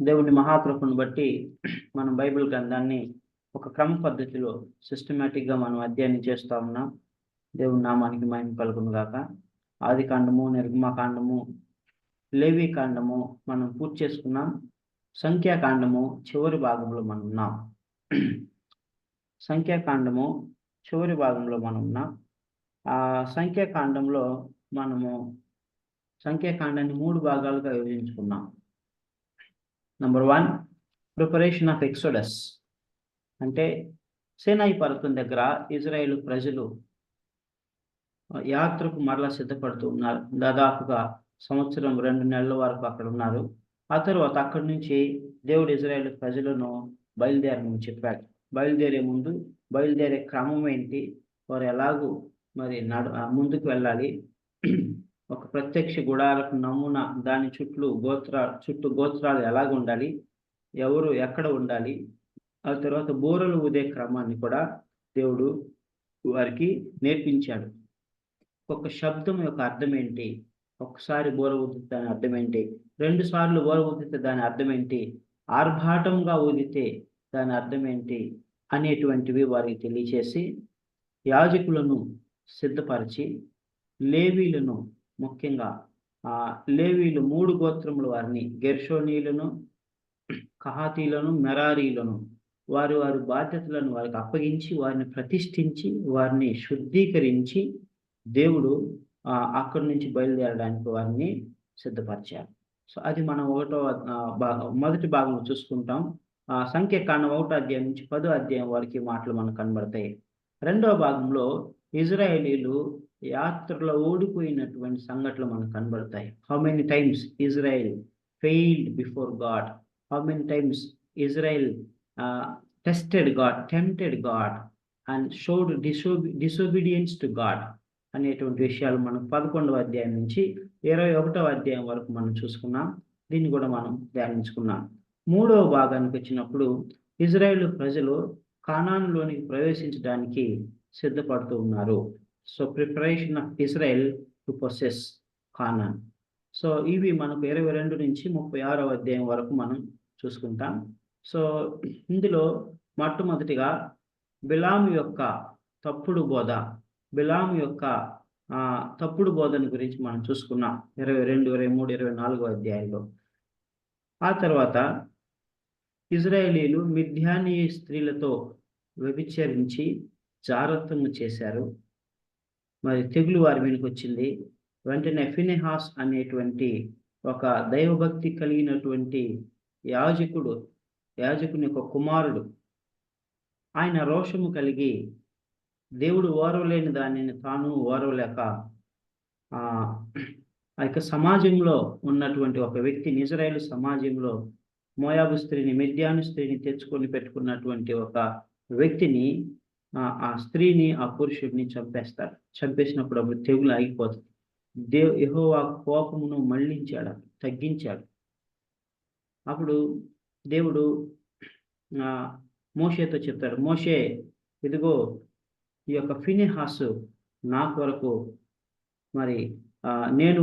దేవుని మహాకృపను బట్టి మనం బైబిల్ గ్రంథాన్ని ఒక క్రమ పద్ధతిలో సిస్టమేటిక్గా మనం అధ్యయనం చేస్తూ ఉన్నాం. దేవుని నామానికి మహిమ కలుగును గాక. ఆది కాండము, నిర్గమకాండము, లేవి కాండము మనం పూర్తి చేసుకున్నాం. సంఖ్యాకాండము చివరి భాగంలో మనం ఉన్నాం. సంఖ్యాకాండము చివరి భాగంలో మనం ఉన్నాం. ఆ సంఖ్యాకాండంలో మనము సంఖ్యాకాండాన్ని 3 భాగాలుగా విభజించుకున్నాం. Number 1, preparation of Exodus. అంటే సీనాయి పర్వతం దగ్గర ఇజ్రాయేలు ప్రజలు యాత్రకు మరలా సిద్ధపడుతూ ఉన్నారు. దాదాపుగా సంవత్సరం 2 నెలల వరకు అక్కడ ఉన్నారు. ఆ తర్వాత అక్కడి నుంచి దేవుడు ఇజ్రాయేలు ప్రజలను బయలుదేరమని చెప్పాడు. బయలుదేరే క్రమం ఏంటి, వారు ఎలాగూ మరి ముందుకు వెళ్ళాలి, ఒక ప్రత్యక్ష గుడారకు నమూనా దాని చుట్టూ గోత్రాలు ఎలాగ ఉండాలి, ఎవరు ఎక్కడ ఉండాలి, ఆ తర్వాత బూరలు ఊదే క్రమాన్ని కూడా దేవుడు వారికి నేర్పించాడు. ఒక శబ్దం యొక్క అర్థం ఏంటి, ఒకసారి బూర ఊదితే దాని అర్థం ఏంటి, 2 సార్లు బూర ఊదితే దాని అర్థం ఏంటి, ఆర్భాటంగా ఊదితే దాని అర్థం ఏంటి అనేటువంటివి వారికి తెలియచేసి, యాజకులను సిద్ధపరిచి, లేవీలను ముఖ్యంగా లేవీలు 3 గోత్రముల వారిని, గెర్షోనీయులను, కహాతీలను, మెరారీలను వారి బాధ్యతలను వారికి అప్పగించి, వారిని ప్రతిష్ఠించి, వారిని శుద్ధీకరించి దేవుడు అక్కడి నుంచి బయలుదేరడానికి వారిని సిద్ధపరిచారు. సో అది మనం మొదటి భాగంలో చూసుకుంటాం. సంఖ్యాకాండం 1వ అధ్యాయం నుంచి 10వ అధ్యాయం వరకు మాటలు మనకు కనబడతాయి. 2వ భాగంలో ఇజ్రాయేలీలు యాత్రలో ఓడిపోయినటువంటి సంఘటనలు మనకు కనబడతాయి. How many times Israel failed before God, how many times Israel tested God, tempted God and showed disobedience to God అనేటువంటి విషయాలు మనం 11వ అధ్యాయం నుంచి 21వ అధ్యాయం వరకు మనం చూసుకున్నాం. దీన్ని కూడా మనం ధ్యానించుకున్నాం. 3వ భాగానికి వచ్చినప్పుడు ఇజ్రాయేలు ప్రజలు కానానులోనికి ప్రవేశించడానికి సిద్ధపడుతూ ఉన్నారు. So preparation of Israel to possess Conan. So ఇవి మనకు 22 నుంచి 36వ అధ్యాయం వరకు మనం చూసుకుంటాం. సో ఇందులో మొట్టమొదటిగా బిలాము యొక్క తప్పుడు బోధన గురించి మనం చూసుకున్నాం 22, 23, 24వ అధ్యాయంలో. ఆ తర్వాత ఇజ్రాయేలీలు మిద్యానీయ స్త్రీలతో వ్యభిచరించి జారత్వము చేశారు. మరి తెగులు వారి మీదకి వచ్చింది. వెంటనే ఫినెహాస్ అనేటువంటి ఒక దైవభక్తి కలిగినటువంటి యాజకుని యొక్క కుమారుడు, ఆయన రోషము కలిగి దేవుడు ఓర్వలేని దానిని తాను ఓర్వలేక ఆ యొక్క సమాజంలో ఉన్నటువంటి ఒక వ్యక్తిని, ఇజ్రాయేలు సమాజంలో మోయాబు స్త్రీని, మిద్యాను స్త్రీని తెచ్చుకొని పెట్టుకున్నటువంటి ఒక వ్యక్తిని, ఆ స్త్రీని, ఆ పురుషుడిని చంపేస్తాడు. చంపేసినప్పుడు అప్పుడు తెగులు ఆగిపోతుంది. యెహోవా కోపమును తగ్గించాడు. అప్పుడు దేవుడు మోషేతో చెప్తాడు, మోషే, ఇదిగో ఈ యొక్క ఫినెహాసు నా కొరకు మరి నేను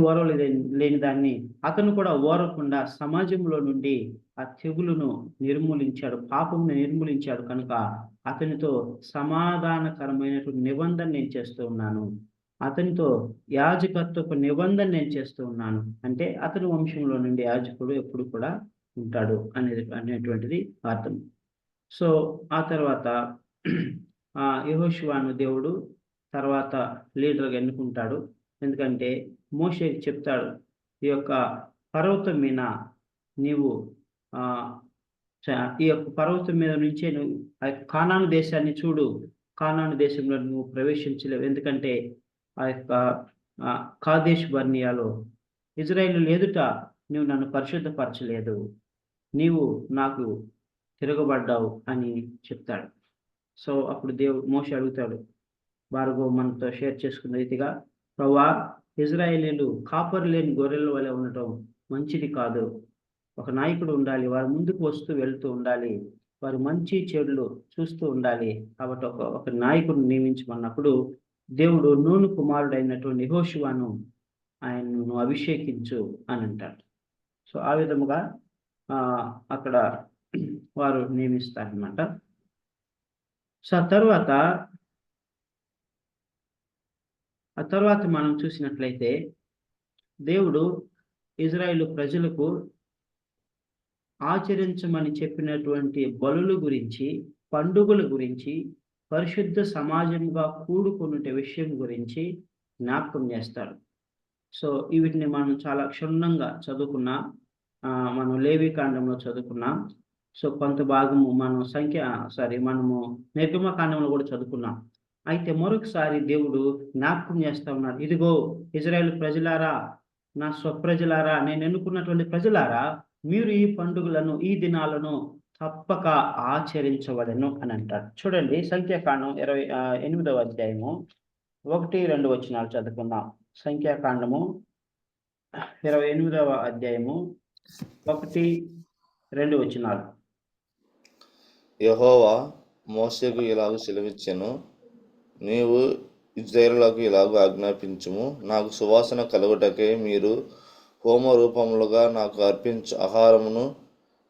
లేని దాన్ని అతను కూడా ఓరకుండా సమాజంలో నుండి ఆ తెగులును నిర్మూలించాడు, పాపమును నిర్మూలించాడు. కనుక అతనితో సమాధానకరమైనటువంటి నిబంధన నేను చేస్తూ ఉన్నాను, అతనితో యాజకత్వపు నిబంధన నేను చేస్తూ ఉన్నాను. అంటే అతని వంశంలో నుండి యాజకుడు ఎప్పుడు కూడా ఉంటాడు అనేటువంటిది అర్థం. సో ఆ తర్వాత యెహోషువను దేవుడు తర్వాత లీడర్గా ఎన్నుకుంటాడు. ఎందుకంటే మోషేకి చెప్తాడు, ఈ యొక్క పర్వతం మీద నీవు ఈ యొక్క పర్వతం మీద నుంచే నువ్వు కానాను దేశాన్ని చూడు, కానాను దేశంలో నువ్వు ప్రవేశించలేవు. ఎందుకంటే ఆ యొక్క కాదేష్ బర్నియాలో ఇజ్రాయేలు ఎదుట నువ్వు నన్ను పరిశుద్ధపరచలేదు, నీవు నాకు తిరగబడ్డావు అని చెప్తాడు. సో అప్పుడు మోషే అడుగుతాడు, భార్గవ్ మనతో షేర్ చేసుకున్న రీతిగా, ప్రభువా, ఇజ్రాయేలీలు కాపరి లేని గొర్రెల వలె ఉండటం మంచిది కాదు. ఒక నాయకుడు ఉండాలి, వారు ముందుకు వస్తూ వెళ్తూ ఉండాలి, వారు మంచి చెడులు చూస్తూ ఉండాలి. కాబట్టి ఒక నాయకుడిని నియమించమన్నప్పుడు దేవుడు నూను కుమారుడైనటువంటి యెహోషువను ఆయన్ను అభిషేకించు అని అంటాడు. సో ఆ విధముగా అక్కడ వారు నియమిస్తారనమాట. సో ఆ తర్వాత మనం చూసినట్లయితే దేవుడు ఇజ్రాయేలు ప్రజలకు ఆచరించమని చెప్పినటువంటి బలుల గురించి, పండుగల గురించి, పరిశుద్ధ సమాజంగా కూడుకొనుట విషయం గురించి జ్ఞాపకం చేస్తాడు. సో వీటిని మనం చాలా క్షుణ్ణంగా చదువుకున్నాం. మనం లేవీకాండంలో చదువుకున్నాం. సో కొంత భాగము మనము నిర్గమకాండంలో కూడా చదువుకున్నాం. అయితే మరొకసారి దేవుడు జ్ఞాపకం చేస్తా ఉన్నాడు. ఇదిగో ఇజ్రాయేలు ప్రజలారా, నా స్వప్రజలారా, నేను ఎన్నుకున్నటువంటి ప్రజలారా, మీరు ఈ పండుగలను, ఈ దినాలను తప్పక ఆచరించవలెను అని అంటాడు. చూడండి, సంఖ్యాకాండం 8వ అధ్యాయము 1, 2 వచనాలు చదువుకుందాం. సంఖ్యాకాండము 28వ అధ్యాయము 1, 2 వచనాలు. యెహోవా మోషేకు ఇలాగ సెలవిచ్చెను, నీవు ఇశ్రాయేలులకు ఇలాగ ఆజ్ఞాపించుము, నాకు సువాసన కలుగుటకై మీరు హోమ రూపములుగా నాకు అర్పించు ఆహారమును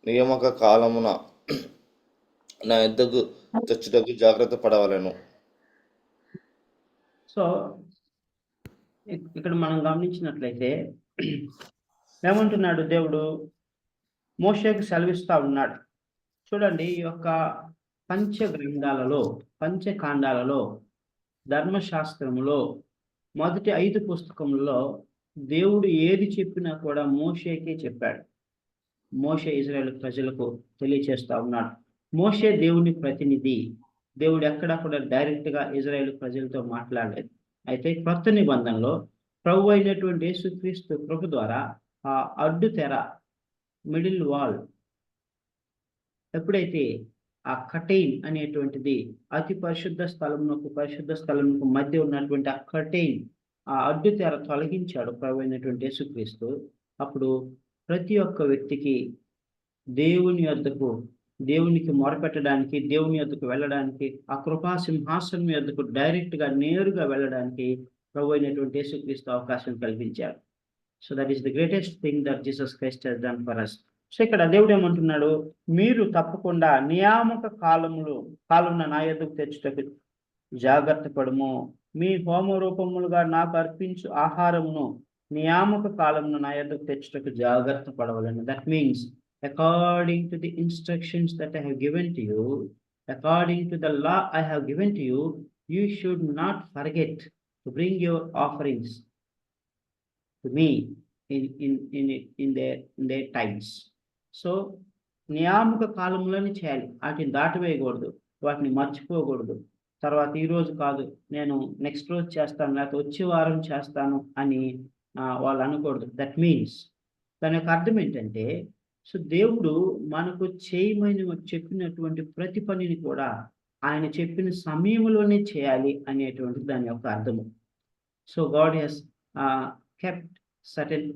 నియామక కాలమున నా యొద్దకు తెచ్చుటకు జాగ్రత్త పడవలెను. సో ఇక్కడ మనం గమనించినట్లయితే ఏమంటున్నాడు దేవుడు? మోషేకు సెలవిస్తా ఉన్నాడు. చూడండి, ఈ యొక్క పంచకాండాలలో ధర్మశాస్త్రములో మొదటి 5 పుస్తకములలో దేవుడు ఏది చెప్పినా కూడా మోషేకే చెప్పాడు. మోషే ఇజ్రాయేలు ప్రజలకు తెలియచేస్తా ఉన్నాడు. మోషే దేవుని ప్రతినిధి. దేవుడు ఎక్కడా కూడా డైరెక్ట్గా ఇజ్రాయేలు ప్రజలతో మాట్లాడలేదు. అయితే కొత్త నిబంధనలో ప్రభు అయినటువంటి యేసుక్రీస్తు ప్రభు ద్వారా ఆ అడ్డు తెర, మిడిల్ వాల్, ఎప్పుడైతే ఆ కటైన్ అనేటువంటిది అతి పరిశుద్ధ స్థలమునకు మధ్య ఉన్నటువంటి ఆ కటైన్, ఆ అడ్డు తెర తొలగించాడు ప్రభు అయినటువంటి యేసుక్రీస్తు. అప్పుడు ప్రతి ఒక్క వ్యక్తికి దేవునికి మొరపెట్టడానికి, దేవుని యొద్దకు వెళ్ళడానికి, ఆ కృపా సింహాసనం యొద్దకు డైరెక్ట్గా నేరుగా వెళ్ళడానికి ప్రభు అయినటువంటి యేసుక్రీస్తు అవకాశం కల్పించాడు. So that is the greatest thing that Jesus Christ has done for us. So ఇక్కడ దేవుడు ఏమంటున్నాడు? మీరు తప్పకుండా నియామక కాలమున నా యొద్దకు తెచ్చుటకు జాగ్రత్త పడుము. మీ హోమ రూపములుగా నాకు అర్పించు ఆహారమును నియామక కాలమున నా యొద్దకు తెచ్చుటకు జాగ్రత్త పడవలను. That means according to the instructions that I have given to you, according to the law I have given to you, you should not forget to bring your offerings to me in their times. So నియామక కాలంలోనే చేయాలి. వాటిని దాటివేయకూడదు, వాటిని మర్చిపోకూడదు. తర్వాత ఈ రోజు కాదు, నేను నెక్స్ట్ రోజు చేస్తాను, లేకపోతే వచ్చే వారం చేస్తాను అని వాళ్ళు అనకూడదు. దట్ మీన్స్ దాని యొక్క అర్థం ఏంటంటే, సో దేవుడు మనకు చేయమని చెప్పినటువంటి ప్రతి పనిని కూడా ఆయన చెప్పిన సమయంలోనే చేయాలి అనేటువంటి దాని యొక్క అర్థము. So God has kept certain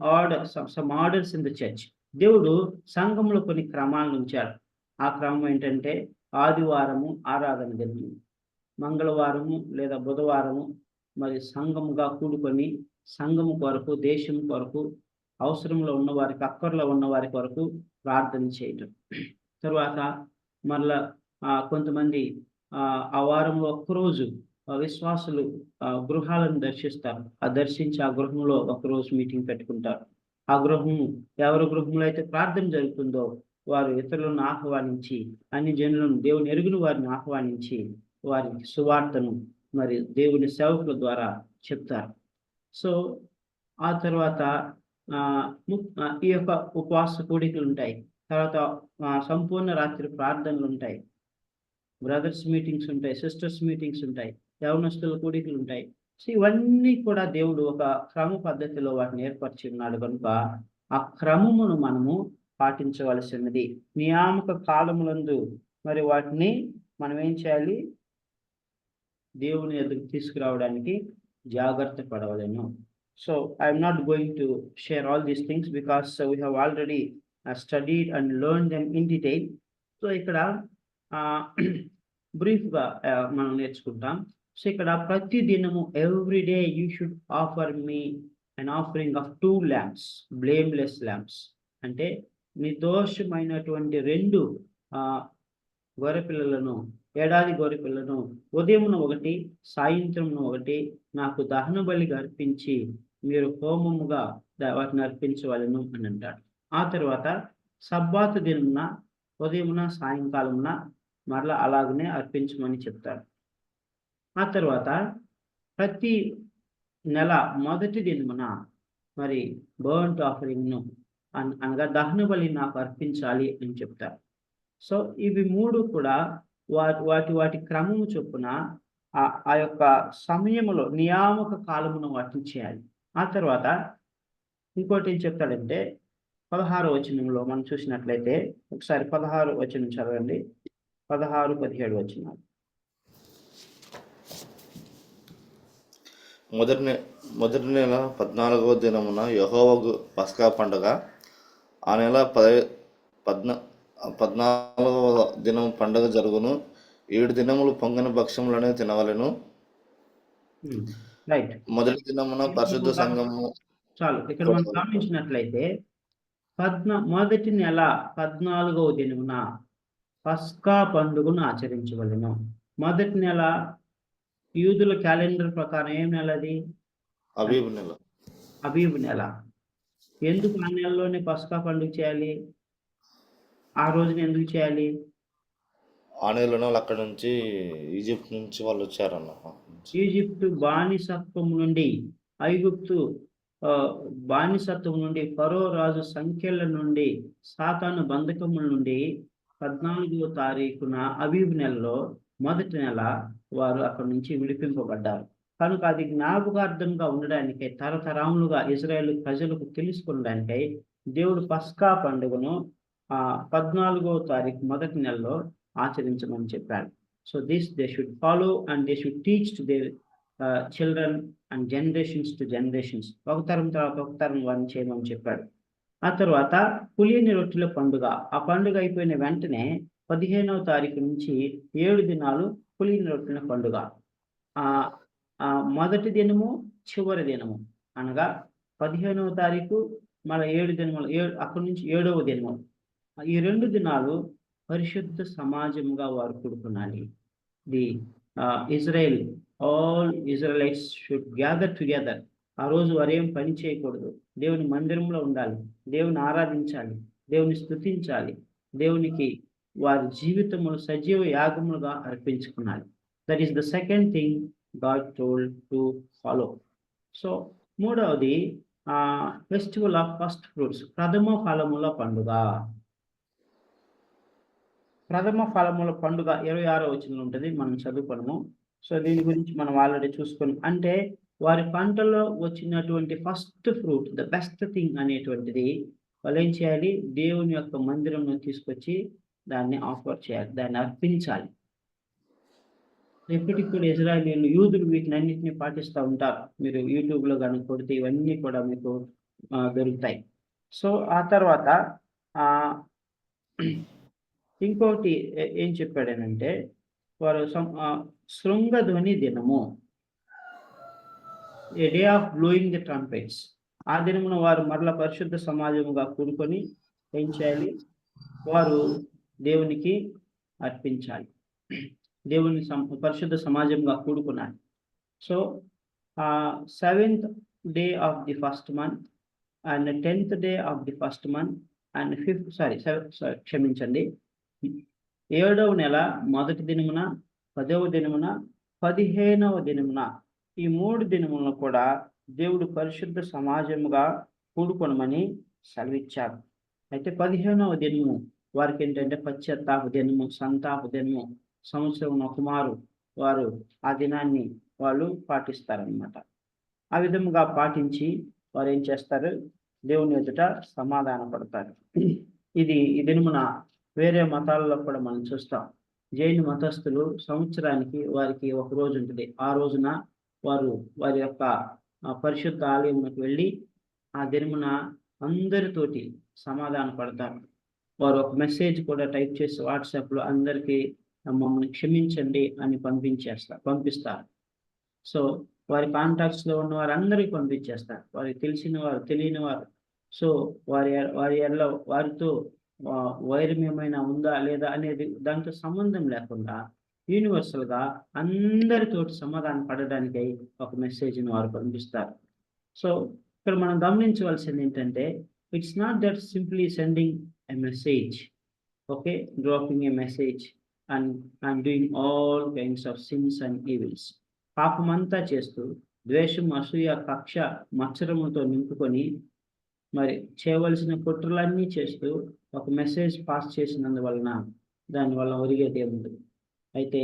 some orders in the church. దేవుడు సంఘంలో కొన్ని క్రమాలను ఉంచాడు. ఆ క్రమం ఏంటంటే, ఆదివారము ఆరాధన దినము, మంగళవారము లేదా బుధవారము మరి సంఘముగా కూడుకొని సంఘము కొరకు, దేశం కొరకు, అవసరంలో ఉన్న వారికి, అక్కర్లో ఉన్న వారి కొరకు ప్రార్థన చేయటం. తరువాత మరలా కొంతమంది ఆ వారంలో ఒక్కరోజు విశ్వాసులు గృహాలను దర్శిస్తారు. దర్శించి ఆ గృహంలో ఒకరోజు మీటింగ్ పెట్టుకుంటారు. ఆ గృహము ఎవరి గృహంలో అయితే ప్రార్థన జరుగుతుందో వారు ఇతరులను ఆహ్వానించి, అన్ని జనులను, దేవుని ఎరుగుని వారిని ఆహ్వానించి వారికి సువార్తను మరి దేవుని సేవకుల ద్వారా చెప్తారు. సో ఆ తర్వాత ఈ యొక్క ఉపవాస కూడికలు ఉంటాయి. తర్వాత సంపూర్ణ రాత్రి ప్రార్థనలు ఉంటాయి, బ్రదర్స్ మీటింగ్స్ ఉంటాయి, సిస్టర్స్ మీటింగ్స్ ఉంటాయి, యవనస్తుల కూడికలు ఉంటాయి. సో ఇవన్నీ కూడా దేవుడు ఒక క్రమ పద్ధతిలో వాటిని ఏర్పరిచి ఉన్నాడు కనుక ఆ క్రమమును మనము పాటించవలసినది. నియామక కాలములందు మరి వాటిని మనం ఏం చేయాలి? దేవుని ఎదుగు తీసుకురావడానికి జాగ్రత్త పడవలేను. So I am not going to share all these things because we have already studied and learned them in detail. So ఇక్కడ బ్రీఫ్గా మనం నేర్చుకుంటాం. సో ఇక్కడ ప్రతి దినము every day you should offer me an offering of 2 lambs, blameless lambs. అంటే నిర్దోషమైనటువంటి 2 గొర్రెపిల్లలను, ఏడాది గొర్రెపిల్లను ఉదయమున 1, సాయంత్రమున 1 నాకు దహన బలిగా అర్పించి మీరు హోమముగా వాటిని అర్పించవలెను అని అంటాడు. ఆ తర్వాత సబ్బాతు దినమున ఉదయమున, సాయంకాలమున మరలా అలాగనే అర్పించమని చెప్తాడు. ఆ తర్వాత ప్రతి నెల మొదటి దినమున మరి బర్న్ట్ ఆఫరింగ్‌ను అనగా దహన బలి నాకు అర్పించాలి అని చెప్తారు. సో ఇవి 3 కూడా వాటి క్రమము చొప్పున ఆ యొక్క సమయములో నియామక కాలమున వాటిని చేయాలి. ఆ తర్వాత ఇంకోటి ఏం చెప్తాడంటే 16వ వచనంలో మనం చూసినట్లయితే ఒకసారి 16వ వచనం చదవండి. 16, 17 వచనాలు. మొదటి నెల 14వ దినమున యెహోవాకు పస్కా పండుగ. ఆ నెల 14వ దినం పండుగ జరుగును. 7 దినములు పొంగని భక్ష్యములనే తినవలెను. రైట్. మొదటి దినమున పరిశుద్ధ సంఘము. చాలు. ఇక్కడ మనం గమనించినట్లయితే మొదటి నెల 14వ దినమున పస్కా పండుగను ఆచరించవలెను. మొదటి నెల యూదుల క్యాలెండర్ ప్రకారం ఏం నెల అది? అబీబు నెల. ఎందుకు ఆ నెలలోనే పస్కా పండుగ చేయాలి? ఆ రోజున ఎందుకు చేయాలి? ఆ నెలలో అక్కడ నుంచి ఈజిప్ట్ నుంచి వాళ్ళు వచ్చారన్న. ఈజిప్టు బానిసత్వం నుండి, ఐగుప్తు బానిసత్వం నుండి, ఫరో రాజు సంఖ్యల నుండి, సాతాను బంధకముల నుండి 14వ తారీఖున అబీబు నెలలో మొదటి నెల వారు అక్కడి నుంచి విడిపింపబడ్డారు. కనుక అది జ్ఞాపకార్థంగా ఉండడానికై, తరతరాములుగా ఇజ్రాయేల్ ప్రజలకు తెలుసుకోవడానికై దేవుడు పస్కా పండుగను 14వ తారీఖు మొదటి నెలలో ఆచరించమని చెప్పాడు. So this they should follow and they should teach to their children and generations to generations. ఒక తరం తర్వాత ఒక తరం వారిని చేయమని చెప్పాడు. ఆ తర్వాత పులియని రొట్టెల పండుగ. ఆ పండుగ అయిపోయిన వెంటనే 15వ తారీఖు నుంచి 7 దినాలు పులియని రొట్టెల పండుగ. మొదటి దినము, చివరి దినము అనగా 15వ తారీఖు మళ్ళీ 7 దినములు, అక్కడి నుంచి 7వ దినము. ఈ 2 దినాలు పరిశుద్ధ సమాజంగా వారు కూడుకున్నాలి. All Israelites should gather together. ఆ రోజు వారు ఏం పని చేయకూడదు. దేవుని మందిరంలో ఉండాలి, దేవుని ఆరాధించాలి, దేవుని స్తుతించాలి, దేవునికి వారి జీవితములు సజీవ యాగములుగా అర్పించుకున్నాలి. That is the second thing God told to follow. So మూడవది ఫెస్టివల్ ఆఫ్ ఫస్ట్ ఫ్రూట్స్, ప్రథమ ఫలముల పండుగ. ప్రథమ ఫలముల పండుగ 26వ వచనంలో ఉంటుంది, మనం చదువుకున్నాము. సో దీని గురించి మనం ఆల్రెడీ చూసుకొని, అంటే వారి పంటలో వచ్చినటువంటి first fruit, the best thing అనేటువంటిది వాళ్ళు ఏం చేయాలి? దేవుని యొక్క మందిరంలో తీసుకొచ్చి దాన్ని ఆఫర్ చేయాలి, దాన్ని అర్పించాలి. ఎప్పటికి కూడా ఇజ్రాయేలీయులు, యూదులు వీటిని అన్నింటినీ పాటిస్తూ ఉంటారు. మీరు యూట్యూబ్లో కానీ కొడితే ఇవన్నీ కూడా మీకు దొరుకుతాయి. సో ఆ తర్వాత ఇంకోటి ఏం చెప్పాడనంటే, వారు శృంగధ్వని దినము, a day of blowing the trumpets. ఆ దినమున వారు మరల పరిశుద్ధ సమాజముగా కూడుకొని ఏం చేయాలి? వారు దేవునికి అర్పించాలి, దేవుని పరిశుద్ధ సమాజంగా కూడుకున్నారు. So 7th day of the first month and 10th day of the first month and 7th ఏడవ నెల మొదటి దినమున, 10వ దినమున, 15వ దినమున, ఈ 3 దినములను కూడా దేవుడు పరిశుద్ధ సమాజముగా కూడుకొనమని సెలవిచ్చారు. అయితే 15వ దినము వారికి ఏంటంటే పశ్చాత్తాప దినము, సంతాప దినము, సంవత్సరం కుమారు వారు ఆ దినాన్ని వాళ్ళు పాటిస్తారనమాట. ఆ విధముగా పాటించి వారు ఏం చేస్తారు? దేవుని ఎదుట సమాధాన పడతారు. ఈ దినమున వేరే మతాలలో కూడా మనం చూస్తాం. జైన మతస్థులు సంవత్సరానికి వారికి ఒక రోజు ఉంటుంది. ఆ రోజున వారు వారి యొక్క పరిశుద్ధ ఆలయంలోకి వెళ్ళి ఆ దినమున అందరితోటి సమాధాన పడతారు. వారు ఒక మెసేజ్ కూడా టైప్ చేసి వాట్సాప్లో అందరికీ మమ్మల్ని క్షమించండి అని పంపిస్తారు. సో వారి కాంటాక్ట్స్లో ఉన్న వారు అందరికీ పంపించేస్తారు, వారికి తెలిసిన వారు, తెలియని వారు. సో వారితో వైరం ఏమైనా ఉందా లేదా అనేది దాంతో సంబంధం లేకుండా యూనివర్సల్గా అందరితోటి సమాధానం పడడానికై ఒక మెసేజ్ని వారు పంపిస్తారు. సో ఇక్కడ మనం గమనించవలసింది ఏంటంటే, it's not that simply sending a message, okay, dropping a message and doing all kinds of sins and evils. పాపమంతా చేస్తూ ద్వేషం, అసూయ, కక్ష, మత్సరముతో నింపుకొని మరి చేయవలసిన కుట్రలన్నీ చేస్తూ ఒక మెసేజ్ పాస్ చేసినందువలన దానివల్ల ఒరిగేది ఏముండదు. అయితే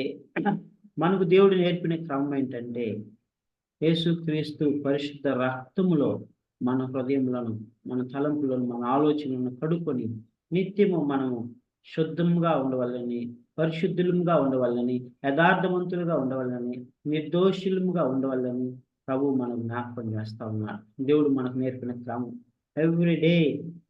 మనకు దేవుడు నేర్పిన క్రమం ఏంటంటే, యేసుక్రీస్తు పరిశుద్ధ రక్తములో మన హృదయములను, మన తలంపులను, మన ఆలోచనలను కడుక్కొని నిత్యము మనము శుద్ధంగా ఉండవాలని, పరిశుద్ధులుగా ఉండవాలని, యథార్థవంతులుగా ఉండవాలని, నిర్దోషులుగా ఉండవాలని ప్రభువు మనకు జ్ఞాపకం చేస్తా ఉన్నాడు. దేవుడు మనకు నేర్పిన క్రమం. Every day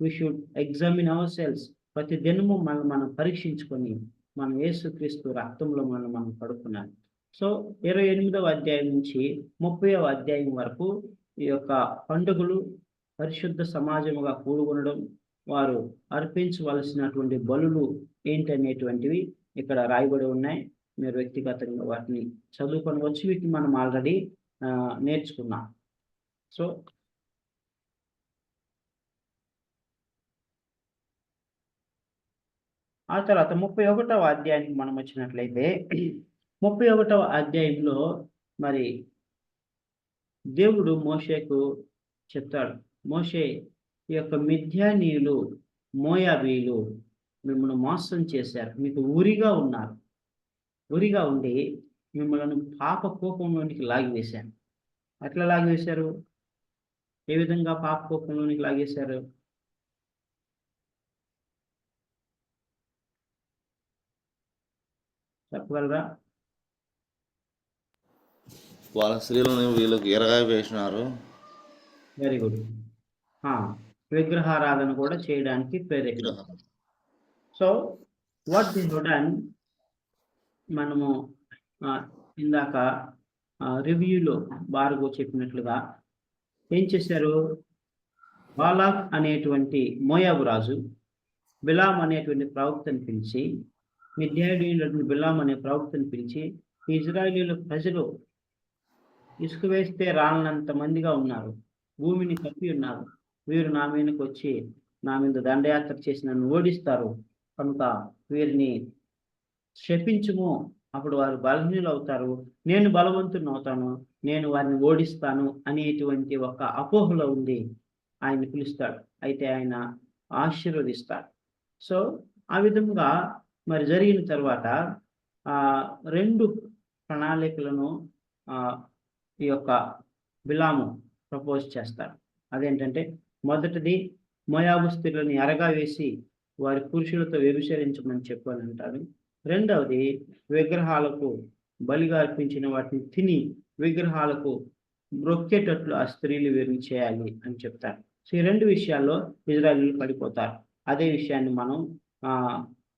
we should examine our cells. ప్రతి దినము మనం పరీక్షించుకొని మనం యేసుక్రీస్తు రక్తంలో మనం కడుక్కున్నాను. సో 28వ అధ్యాయం నుంచి 30వ అధ్యాయం వరకు ఈ యొక్క పండుగలు పరిశుద్ధ సమాజముగా కూడుకొనడం, వారు అర్పించవలసినటువంటి బలులు ఏంటనేటువంటివి ఇక్కడ రాయబడి ఉన్నాయి. మీరు వ్యక్తిగతంగా వాటిని చదువుకొనవచ్చు. వీటిని మనం ఆల్రెడీ నేర్చుకున్నాం. సో ఆ తర్వాత 31వ అధ్యాయానికి మనం వచ్చినట్లయితే 31వ అధ్యాయంలో మరి దేవుడు మోషేకు చెప్తాడు, మోషే, ఈ యొక్క మిద్యానీయులు, మోయాబీయులు మిమ్మల్ని మోసం చేశారు, మీకు ఊరిగా ఉన్నారు, ఊరిగా ఉండి మిమ్మల్ని పాప కోపంలోనికి లాగివేశాను. ఎట్లా లాగివేశారు? ఏ విధంగా పాప కోపంలోనికి లాగేశారు? చెప్పగలరా? వాళ్ళ స్త్రీలను వీళ్ళకి ఎరగా వేసినారు. Very good. విగ్రహారాధన కూడా చేయడానికి ప్రేరేపణ. సో వాట్ ది డన్, మనము ఇందాక రివ్యూలో బారుగో చెప్పినట్లుగా ఏం చేశారు? బాలాక్ అనేటువంటి మోయాబు రాజు బిలాం అనేటువంటి ప్రవక్తను పిలిచి, మిద్యానీయులను బిలాం అనే ప్రవక్తను పిలిచి, ఇజ్రాయేలీయుల ప్రజలు ఇసుక వేస్తే రాలనంత మందిగా ఉన్నారు, భూమిని కప్పి ఉన్నారు, వీరు నా మీదకి వచ్చి నా మీద దండయాత్ర చేసి నన్ను ఓడిస్తారు, కనుక వీరిని శపించుము, అప్పుడు వారు బలహీనులు అవుతారు, నేను బలవంతుని అవుతాను, నేను వారిని ఓడిస్తాను అనేటువంటి ఒక అపోహలో ఉంది ఆయన పిలుస్తాడు. అయితే ఆయన ఆశీర్వదిస్తాడు. సో ఆ విధంగా మరి జరిగిన తర్వాత 2 ప్రణాళికలను ఈ యొక్క బిలాము ప్రపోజ్ చేస్తాడు. అదేంటంటే, మొదటిది మోయాబు స్త్రీలను ఎరగా వేసి వారి పురుషులతో వ్యభిచరించమని చెప్పని అంటాడు. రెండవది, విగ్రహాలకు బలిగా అర్పించిన వాటిని తిని విగ్రహాలకు బ్రొక్కేటట్లు ఆ స్త్రీలు వీరిని చేయాలి అని చెప్తారు. సో ఈ 2 విషయాల్లో ఇజ్రాయేలీయులు పడిపోతారు. అదే విషయాన్ని మనం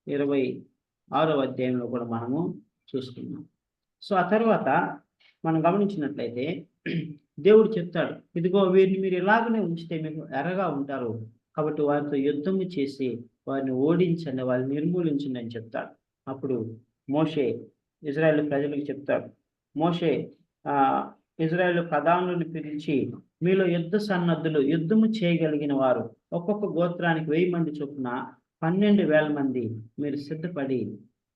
26వ అధ్యాయంలో కూడా మనము చూసుకున్నాం. సో ఆ తర్వాత మనం గమనించినట్లయితే దేవుడు చెప్తాడు, ఇదిగో వీరిని మీరు ఇలాగనే ఉంచితే మీకు ఎర్రగా ఉంటారు, కాబట్టి వారితో యుద్ధము చేసి వారిని ఓడించండి, వారిని నిర్మూలించండి అని చెప్తాడు. అప్పుడు మోషే ఇజ్రాయేల్ ప్రజలకు చెప్తాడు. మోషే ఇజ్రాయేల్ ప్రధానులను పిలిచి, మీలో యుద్ధ సన్నద్ధులు, యుద్ధము చేయగలిగిన వారు ఒక్కొక్క గోత్రానికి 1000 మంది చొప్పున 12,000 మంది మీరు సిద్ధపడి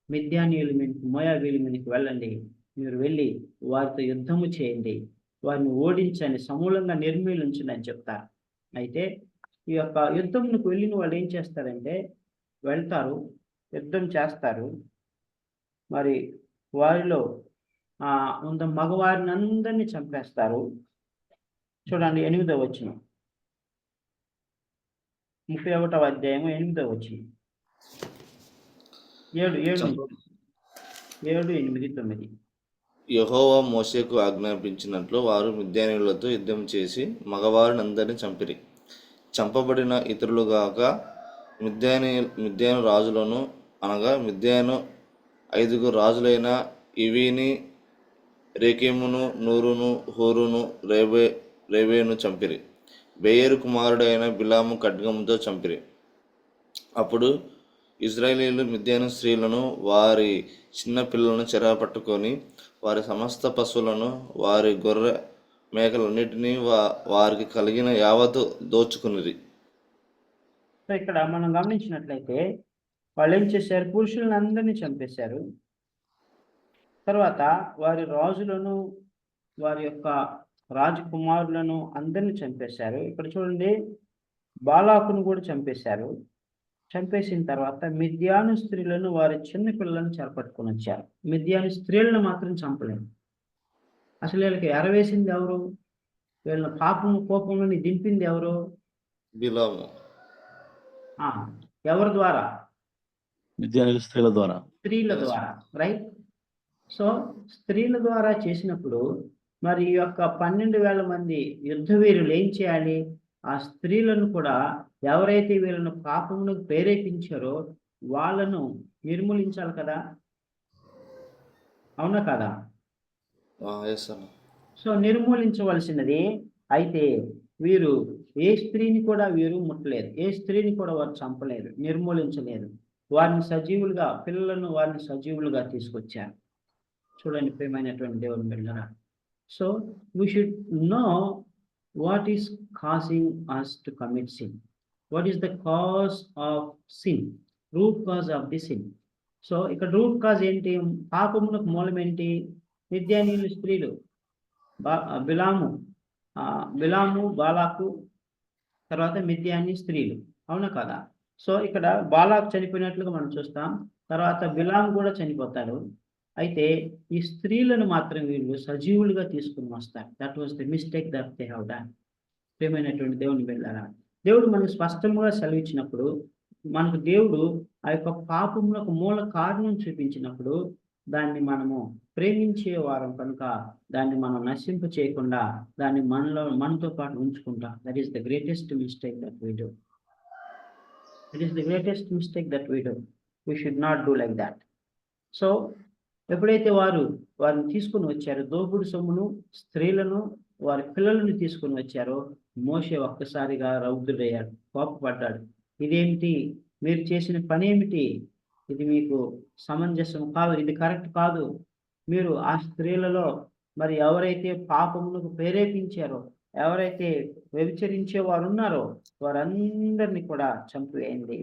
మిద్యానీయుల మీదకి, మోయాబీయుల మీదకి వెళ్ళండి, మీరు వెళ్ళి వారితో యుద్ధము చేయండి, వారిని ఓడించండి, సమూలంగా నిర్మూలించండి అని చెప్తారు. అయితే ఈ యొక్క యుద్ధమునకు వెళ్ళిన వాళ్ళు ఏం చేస్తారంటే, వెళ్తారు, యుద్ధం చేస్తారు, మరి వారిలో ఉన్న మగవారిని అందరినీ చంపేస్తారు. చూడండి 8వ వచనం, 31వ అధ్యాయం 8వ వచనం, 7, 8, 9. యెహోవా మోషేకు ఆజ్ఞాపించినట్లు వారు మిద్యానీయులతో యుద్ధం చేసి మగవారినందరినీ చంపిరి. చంపబడిన ఇతరులుగాక మిద్యాను రాజులను, అనగా మిద్యాను 5 రాజులైన ఇవీని, రేకెమును, నూరును, హూరును, రేవేను చంపిరి. బెయేరు కుమారుడైన బిలాము ఖడ్గముతో చంపిరి. అప్పుడు ఇశ్రాయేలీయులు మిద్యాను స్త్రీలను వారి చిన్న పిల్లలను చెరపట్టుకొని వారి సమస్త పశువులను వారి గొర్రె మేకలన్నిటినీ వారికి కలిగిన యావత్తు దోచుకునిరి. సో ఇక్కడ మనం గమనించినట్లయితే వాళ్ళు ఏం చేశారు? పురుషులను అందరినీ చంపేశారు. తర్వాత వారి రాజులను, వారి యొక్క రాజకుమారులను అందరినీ చంపేశారు. ఇక్కడ చూడండి, బాలాకును కూడా చంపేశారు. చంపేసిన తర్వాత మిద్యాను స్త్రీలను, వారి చిన్న పిల్లలను చెరపట్టుకొని వచ్చారు. మిద్యాను స్త్రీలను మాత్రం చంపలేదు. అసలు వీళ్ళకి ఎరవేసింది ఎవరు? వీళ్ళ పాపము కోపంలోని దింపింది ఎవరు? బిలాము. ఎవరి ద్వారా? మిద్యానీయుల స్త్రీల ద్వారా. స్త్రీల ద్వారా, రైట్. సో స్త్రీల ద్వారా చేసినప్పుడు మరి ఈ యొక్క 12,000 మంది యుద్ధ వీరులు ఏం చేయాలి? ఆ స్త్రీలను కూడా ఎవరైతే వీళ్ళను పాపమునకు ప్రేరేపించారో వాళ్ళను నిర్మూలించాలి కదా, అవునా కదా? సో నిర్మూలించవలసినది. అయితే వీరు ఏ స్త్రీని కూడా వీరు ముట్టలేదు, ఏ స్త్రీని కూడా వారు చంపలేదు, నిర్మూలించలేదు. వారిని సజీవులుగా, పిల్లలను వారిని సజీవులుగా తీసుకొచ్చారు. చూడండి ప్రియమైనటువంటి దేవుని బిడ్డలారా. So we should know what is causing us to commit sin. What is the cause of sin? Root cause of the sin. So ఇక్కడ రూట్ కాజ్ ఏంటి? పాపమునకు మూలం ఏంటి? మిద్యానీయులు స్త్రీలు, బిలాము, బాలాకు, తర్వాత మిద్యాని స్త్రీలు, అవునా కదా? సో ఇక్కడ బాలాకు చనిపోయినట్లుగా మనం చూస్తాం. తర్వాత బిలాము కూడా చనిపోతాడు. అయితే ఈ స్త్రీలను మాత్రం వీళ్ళు సజీవులుగా తీసుకుని వస్తారు. That was the mistake that they have done. ప్రియమైనటువంటి దేవుని బిడ్డలారా, దేవుడు మనకు స్పష్టంగా సెలవిచ్చినప్పుడు, మనకు దేవుడు ఆ యొక్క పాపములకు మూల కారణం చూపించినప్పుడు దాన్ని మనము ప్రేమించే వారం కనుక దాన్ని మనం నశింప చేయకుండా దాన్ని మనతో పాటు ఉంచుకుంటాం. That is the greatest mistake that we do. It is the greatest mistake that we do. We should not do like that. So ఎప్పుడైతే వారిని తీసుకుని వచ్చారో, దోపుడు సొమ్మును, స్త్రీలను, వారి పిల్లలను తీసుకుని వచ్చారో, మోషే ఒక్కసారిగా రౌద్రుడయ్యాడు, కోపపడ్డాడు. ఇదేమిటి? మీరు చేసిన పని ఏమిటి? ఇది మీకు సమంజసం కాదు, ఇది కరెక్ట్ కాదు. మీరు ఆ స్త్రీలలో మరి ఎవరైతే పాపమునకు ప్రేరేపించారో, ఎవరైతే వ్యభిచరించే వారు ఉన్నారో వారందరినీ కూడా చంపివేయండి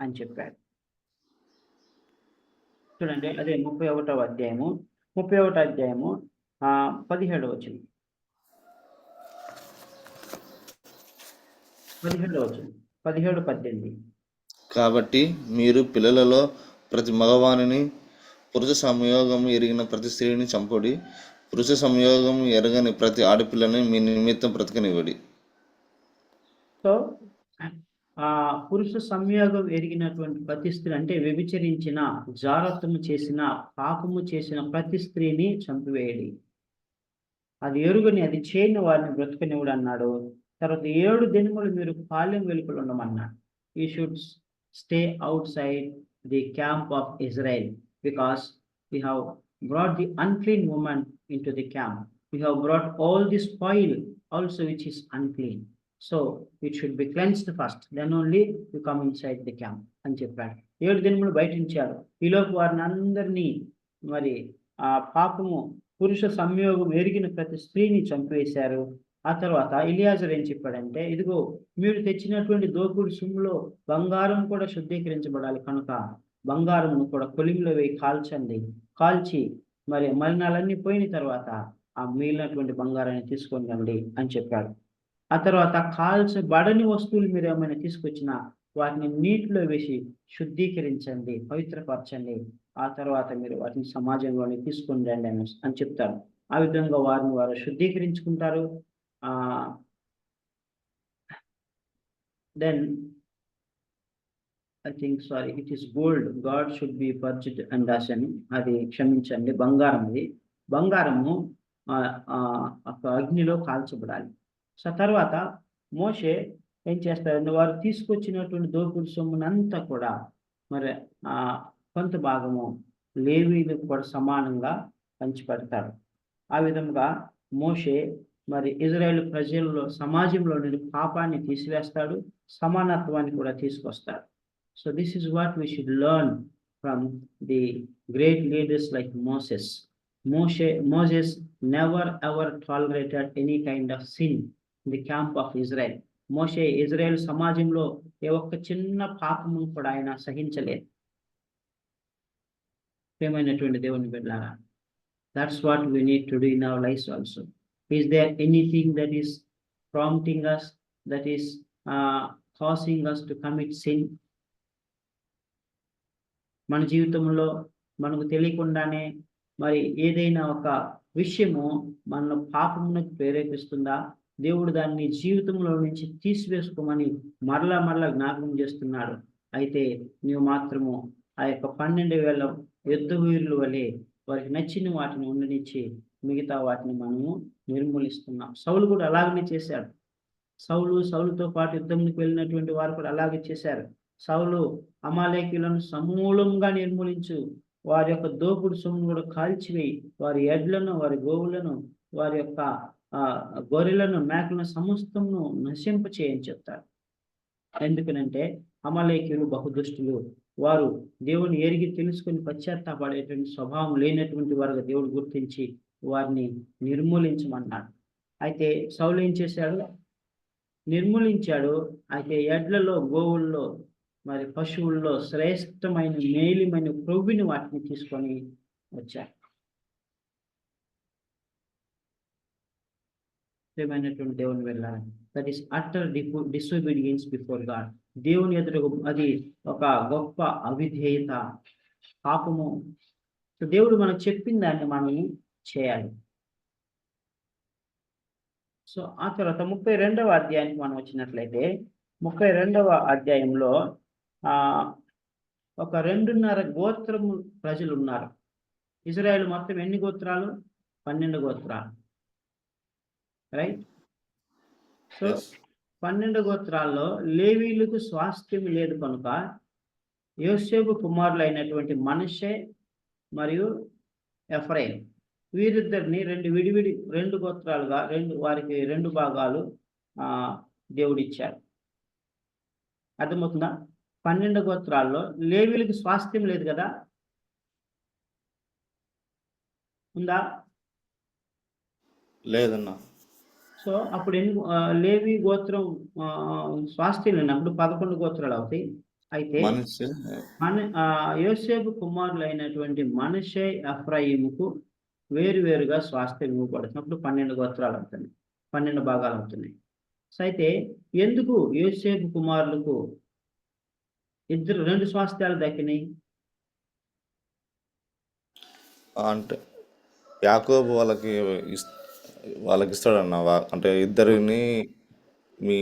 అని చెప్పాడు. చూడండి, అదే 31వ అధ్యాయము 17వ వచనం. 17-18. కాబట్టి మీరు పిల్లలలో ప్రతి మగవానిని, పురుష సంయోగము ఎరిగిన ప్రతి స్త్రీని చంపుడి. పురుష సంయోగం ఎరగని ప్రతి ఆడపిల్లని మీ నిమిత్తం బ్రతకనివ్వడి. సో పురుష సంయోగం ఎరిగినటువంటి ప్రతి స్త్రీ అంటే వ్యభిచరించిన, జారత్వము చేసిన, పాపము చేసిన ప్రతి స్త్రీని చంపివేయడి. అది ఎరుగని, అది చేయని వారిని బ్రతకనివ్వడు అన్నాడు. తర్వాత 7 దినములు మీరు పాలెం వెలుపల ఉండమన్నాడు. You should stay outside the camp of Israel because we have brought the unclean women into the camp. We have brought all the spoil also which is unclean. So it should be cleansed first, then only you come inside the camp అని చెప్పాడు. 7 దినములు బయట ఉంచారు. ఈలోపు వారిని అందరినీ మరి ఆ పాపము, పురుష సంయోగం ఎరిగిన ప్రతి స్త్రీని చంపివేశారు. ఆ తర్వాత ఎలియాజరు ఏం చెప్పాడంటే, ఇదిగో మీరు తెచ్చినటువంటి దోపుడు సొమ్ములో బంగారం కూడా శుద్ధీకరించబడాలి కనుక బంగారమును కూడా కొలిమిలో వేయి కాల్చి మరి మలినాలన్నీ పోయిన తర్వాత ఆ మిగిలినటువంటి బంగారాన్ని తీసుకొని రండి అని చెప్పాడు. ఆ తర్వాత కాల్చబడని వస్తువులు మీరు ఏమైనా తీసుకొచ్చినా వాటిని నీటిలో వేసి శుద్ధీకరించండి, పవిత్రపరచండి. ఆ తర్వాత మీరు వాటిని సమాజంలోనే తీసుకొని రండి అని చెప్తారు. ఆ విధంగా వారు శుద్ధీకరించుకుంటారు. Then I think it is gold God should be parched and రాశాను, అది క్షమించండి, బంగారము అగ్నిలో కాల్చబడాలి. సో తర్వాత మోషే ఏం చేస్తారంటే, వారు తీసుకొచ్చినటువంటి దోపుడు సొమ్మునంతా కూడా మరి కొంత భాగము లేవీలకు కూడా సమానంగా పంచిపెడతాడు. ఆ విధంగా మోషే మరి ఇజ్రాయేల్ ప్రజల్లో సమాజంలో నుండి పాపాన్ని తీసివేస్తాడు, సమానత్వాన్ని కూడా తీసుకొస్తాడు. So this is what we should learn from the great leaders like Moses. Moses never ever tolerated any kind of sin in the camp of Israel. Moshe Israel సమాజంలో ఏ ఒక్క చిన్న పాపమును కూడా ఆయన సహించలేదు. ప్రియమైనటువంటి దేవుని బిడ్డలారా, that's what we need to do in our lives also. Is there anything that is prompting us, that is causing us to commit sin? మన జీవితంలో మనకు తెలియకుండానే మరి ఏదైనా ఒక విషయము మన పాపమునకు ప్రేరేపిస్తుందా? దేవుడు దాన్ని జీవితంలో నుంచి తీసివేసుకోమని మరలా జ్ఞాపకం చేస్తున్నాడు. అయితే నీవు మాత్రము ఆ యొక్క 12,000 యుద్ధ వీరుల వలె వారికి నచ్చిన వాటిని ఉండనిచ్చి మిగతా వాటిని మనము నిర్మూలిస్తున్నాం. సౌలు కూడా అలాగనే చేశాడు. సౌలుతో పాటు యుద్ధంకి వెళ్ళినటువంటి వారు కూడా అలాగే చేశారు. సౌలు అమాలేకీయులను సమూలంగా నిర్మూలించు, వారి యొక్క దోపుడు సొమ్మును కూడా కాల్చివేయి, వారి ఎడ్లను, వారి గోవులను, వారి యొక్క గొర్రెలను, మేకలను సమస్తమును నశింపచేయని చెప్తారు. ఎందుకనంటే అమాలేకీయులు బహుదుష్టులు, వారు దేవుని ఎరిగి తెలుసుకొని పశ్చాత్తాపడేటువంటి స్వభావం లేనటువంటి వారుగా దేవుడు గుర్తించి వారిని నిర్మూలించమన్నాడు. అయితే సౌలు ఏం చేశాడు? నిర్మూలించాడు. అయితే ఎడ్లలో, గోవుల్లో, మరి పశువుల్లో శ్రేష్టమైన మేలిమైన క్రొవ్వుని వాటిని తీసుకొని వచ్చారు. ప్రియమైనటువంటి దేవుని వెళ్ళాలి. That is utter disobedience before God. దేవుని ఎదురు అది ఒక గొప్ప అవిధేయత, పాపము. దేవుడు మనకు చెప్పిన దాన్ని మనం చేయాలి. సో ఆ తర్వాత 32వ అధ్యాయానికి మనం వచ్చినట్లయితే 32వ అధ్యాయంలో ఒక 2.5 గోత్రము ప్రజలు ఉన్నారు. ఇజ్రాయేల్ మొత్తం ఎన్ని గోత్రాలు? 12 గోత్రాలు, రైట్? సో 12 గోత్రాల్లో లేవీయులకు స్వాస్థ్యం లేదు కనుక యోసేపు కుమారులు అయినటువంటి మనష్షే మరియు ఎఫ్రాయిం వీరిద్దరిని విడివిడి 2 గోత్రాలుగా వారికి 2 భాగాలు దేవుడిచ్చారు. అర్థమవుతుందా? 12 గోత్రాల్లో లేవీయులకు స్వాస్థ్యం లేదు కదా, ఉందా? లేదన్నా. సో అప్పుడు లేవి గోత్రం స్వాస్థ్యం లేనప్పుడు 11 గోత్రాలు అవుతాయి. అయితే యోసేపు కుమారులు అయినటువంటి మనష్షే, ఎఫ్రాయిముకు వేరువేరుగా స్వాస్థ్యం ఇవ్వబడుతున్నప్పుడు 12 గోత్రాలు అవుతున్నాయి, 12 భాగాలు అవుతున్నాయి. సో అయితే ఎందుకు యోసేపు కుమారులకు 2 స్వాస్థ్యాలు దక్కినాయి? అంటే యాకోబు వాళ్ళకి ఇస్తాడన్న, అంటే ఇద్దరిని, మీ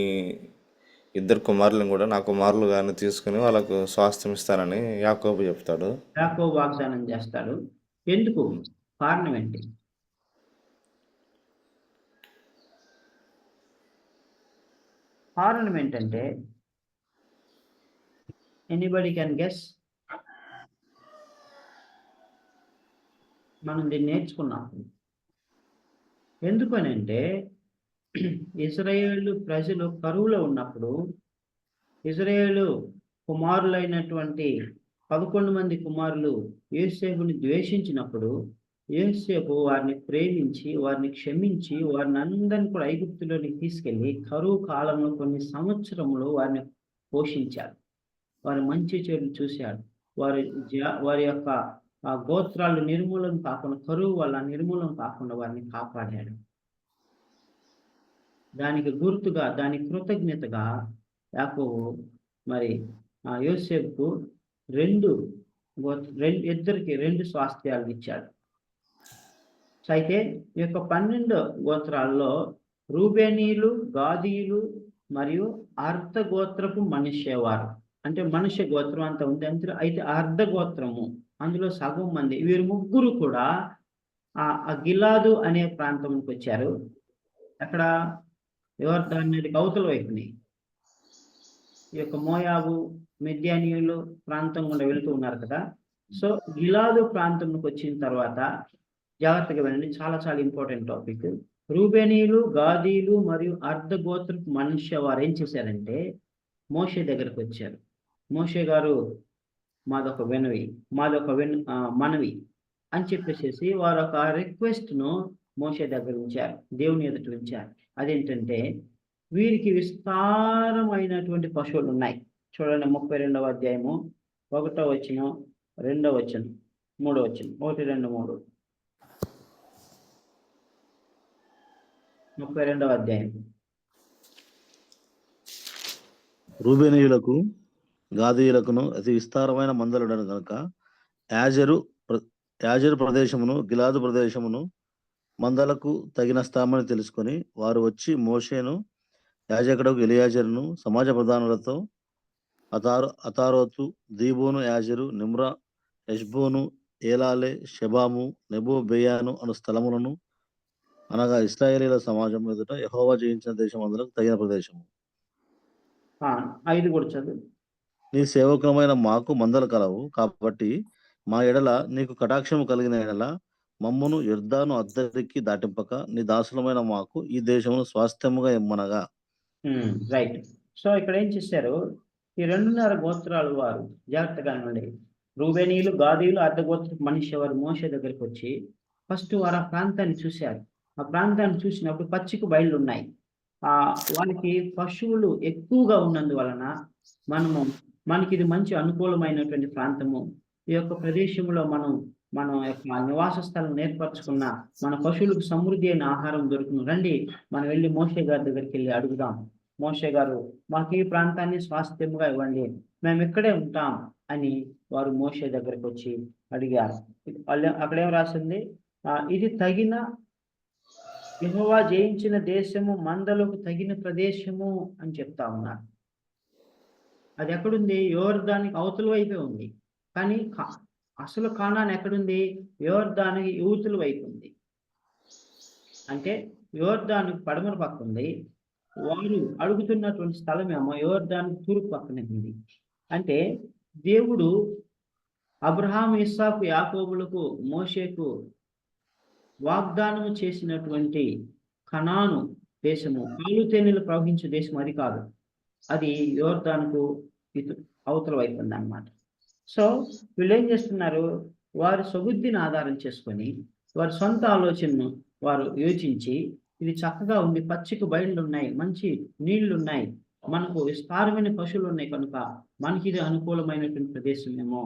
2 కుమారులను కూడా నా కుమారులు కానీ తీసుకుని వాళ్ళకు స్వాస్థ్యం ఇస్తానని యాకోబు చెప్తాడు. యాకోబు వాగ్దానం చేస్తాడు. ఎందుకు? కారణం ఏంటి? కారణం ఏంటంటే ఎనీబడి కెన్ గెస్? మనం దీన్ని నేర్చుకున్నాం. ఎందుకనంటే ఇజ్రాయేలు ప్రజలు కరువులో ఉన్నప్పుడు ఇజ్రాయేలు కుమారులైనటువంటి 11 మంది కుమారులు యోసేపుని ద్వేషించినప్పుడు యోసేపు వారిని ప్రేమించి, వారిని క్షమించి, వారిని అందరిని కూడా ఐగుప్తులోనికి తీసుకెళ్ళి కరువు కాలంలో కొన్ని సంవత్సరములు వారిని పోషించాడు. వారి మంచి చెడులు చూశాడు. వారి యొక్క గోత్రాలు నిర్మూలన కాకుండా, కరువు వల్ల నిర్మూలన కాకుండా వారిని కాపాడాడు. దానికి గుర్తుగా, దాని కృతజ్ఞతగా యాకోబు మరి యోసేపుకు ఇద్దరికి 2 స్వాస్థ్యాలు ఇచ్చాడు. అయితే ఈ యొక్క 12 గోత్రాల్లో రూబేనీయులు, గాదీయులు మరియు అర్ధ గోత్రపు మనష్షేవారు, అంటే మనష్షే గోత్రం అంతా ఉంది. అయితే అర్ధ గోత్రము, అందులో సగం మంది, వీరు ముగ్గురు కూడా ఆ గిలాదు అనే ప్రాంతంకి వచ్చారు. అక్కడ యోర్దాను నదికి అవతల వైపుని ఈ యొక్క మోయాబు, మిద్యానీయులు ప్రాంతం గుండా వెళుతూ ఉన్నారు కదా. సో గిలాదు ప్రాంతంకి వచ్చిన తర్వాత జాగ్రత్తగా వినండి, చాలా చాలా ఇంపార్టెంట్ టాపిక్. రూబేనీయులు, గాదీలు మరియు అర్ధగోత్రపు మనుష్య వారు ఏం చేశారంటే మోషే దగ్గరకు వచ్చారు. మోషే గారు మాదొక మనవి అని చెప్పేసేసి వారు ఒక రిక్వెస్ట్ను మోషే దగ్గర ఉంచారు, దేవుని ఎదుట ఉంచారు. అదేంటంటే వీరికి విస్తారమైనటువంటి పశువులు ఉన్నాయి. చూడండి 32వ అధ్యాయము 1వ వచనం, 2వ వచనం, 3వ వచనం, 1, 2, 3. 32వ అధ్యాయం. రూబేనీయులకు గాదీయులకును అతి విస్తారమైన మందలుడను గనుక యాజరు ప్రదేశమును గిలాదు ప్రదేశమును మందలకు తగిన స్థామని తెలుసుకొని వారు వచ్చి మోషేను, యాజకుడకు ఎలియాజరును, సమాజ ప్రధానులతో అతారోతు, దీబోను యాజరు, నిమ్రా, హెష్బోను, ఏలాలే, షెబాము, నెబో బెయాను అను స్థలములను, అనగా ఇశ్రాయేలీల సమాజం ఎదుట యెహోవా జయించిన దేశం అందులకు తగిన ప్రదేశము. 5 కూడా చదువు. నీ సేవకులమైన మాకు మందలు కలవు కాబట్టి మా ఎడల నీకు కటాక్షము కలిగిన ఎడల మమ్మును యొర్దాను అద్దరికి దాటింపక నీ దాసులమైన మాకు ఈ దేశమును స్వాస్థ్యముగా ఇమ్మనగా. రైట్. సో ఇక్కడ ఏం చేశారు, ఈ 2.5 గోత్రాలు వారు జాగ్రత్తగా ఉండి, రూబేనీయులు, గాదీయులు, అర్ధగోత్రపు మనిషి వారు మోషే దగ్గరికి వచ్చి ఫస్ట్ వారు ఆ ప్రాంతాన్ని చూశారు. ఆ ప్రాంతాన్ని చూసినప్పుడు పచ్చిక బయళ్ళు ఉన్నాయి. వాళ్ళకి పశువులు ఎక్కువగా ఉన్నందువలన మనకి ఇది మంచి అనుకూలమైనటువంటి ప్రాంతము. ఈ యొక్క ప్రదేశంలో మన యొక్క నివాస స్థలం ఏర్పరచుకున్న మన పశువులకు సమృద్ధి అయిన ఆహారం దొరుకును, రండి మనం వెళ్ళి మోషే గారి దగ్గరికి వెళ్ళి అడుగుదాం. మోషే గారు మాకు ఈ ప్రాంతాన్ని స్వాస్థ్యముగా ఇవ్వండి, మేము ఇక్కడే ఉంటాం అని వారు మోషే దగ్గరికి వచ్చి అడిగారు. అక్కడేం రాసింది, ఇది తగిన యెహోవా జయించిన దేశము, మందలకు తగిన ప్రదేశము అని చెప్తా ఉన్నారు. అది ఎక్కడుంది? యోర్దానికి అవతల వైపే ఉంది. కానీ అసలు కానాన్ ఎక్కడుంది? యోర్దానికి యువతుల వైపు ఉంది. అంటే యోర్దానికి పడమర పక్క ఉంది, వారు అడుగుతున్నటువంటి స్థలం ఏమో యోర్దానికి తూర్పు పక్కనే ఉంది. అంటే దేవుడు అబ్రహాము, ఇస్సాకు, యాకోబులకు, మోషేకు వాగ్దానం చేసినటువంటి కనాను దేశము, పాలు తేనెలు ప్రవహించే దేశం అది కాదు, అది యోర్దానుకు అవతల వైపు ఉంది అన్నమాట. సో వీళ్ళు ఏం చేస్తున్నారు, వారి సబుద్ధిని ఆధారం చేసుకొని వారి సొంత ఆలోచనను వారు యోచించి, ఇది చక్కగా ఉంది, పచ్చిక బయళ్ళు ఉన్నాయి, మంచి నీళ్లు ఉన్నాయి, మనకు విస్తారమైన పశువులు ఉన్నాయి కనుక మనకి ఇది అనుకూలమైనటువంటి ప్రదేశమేమో,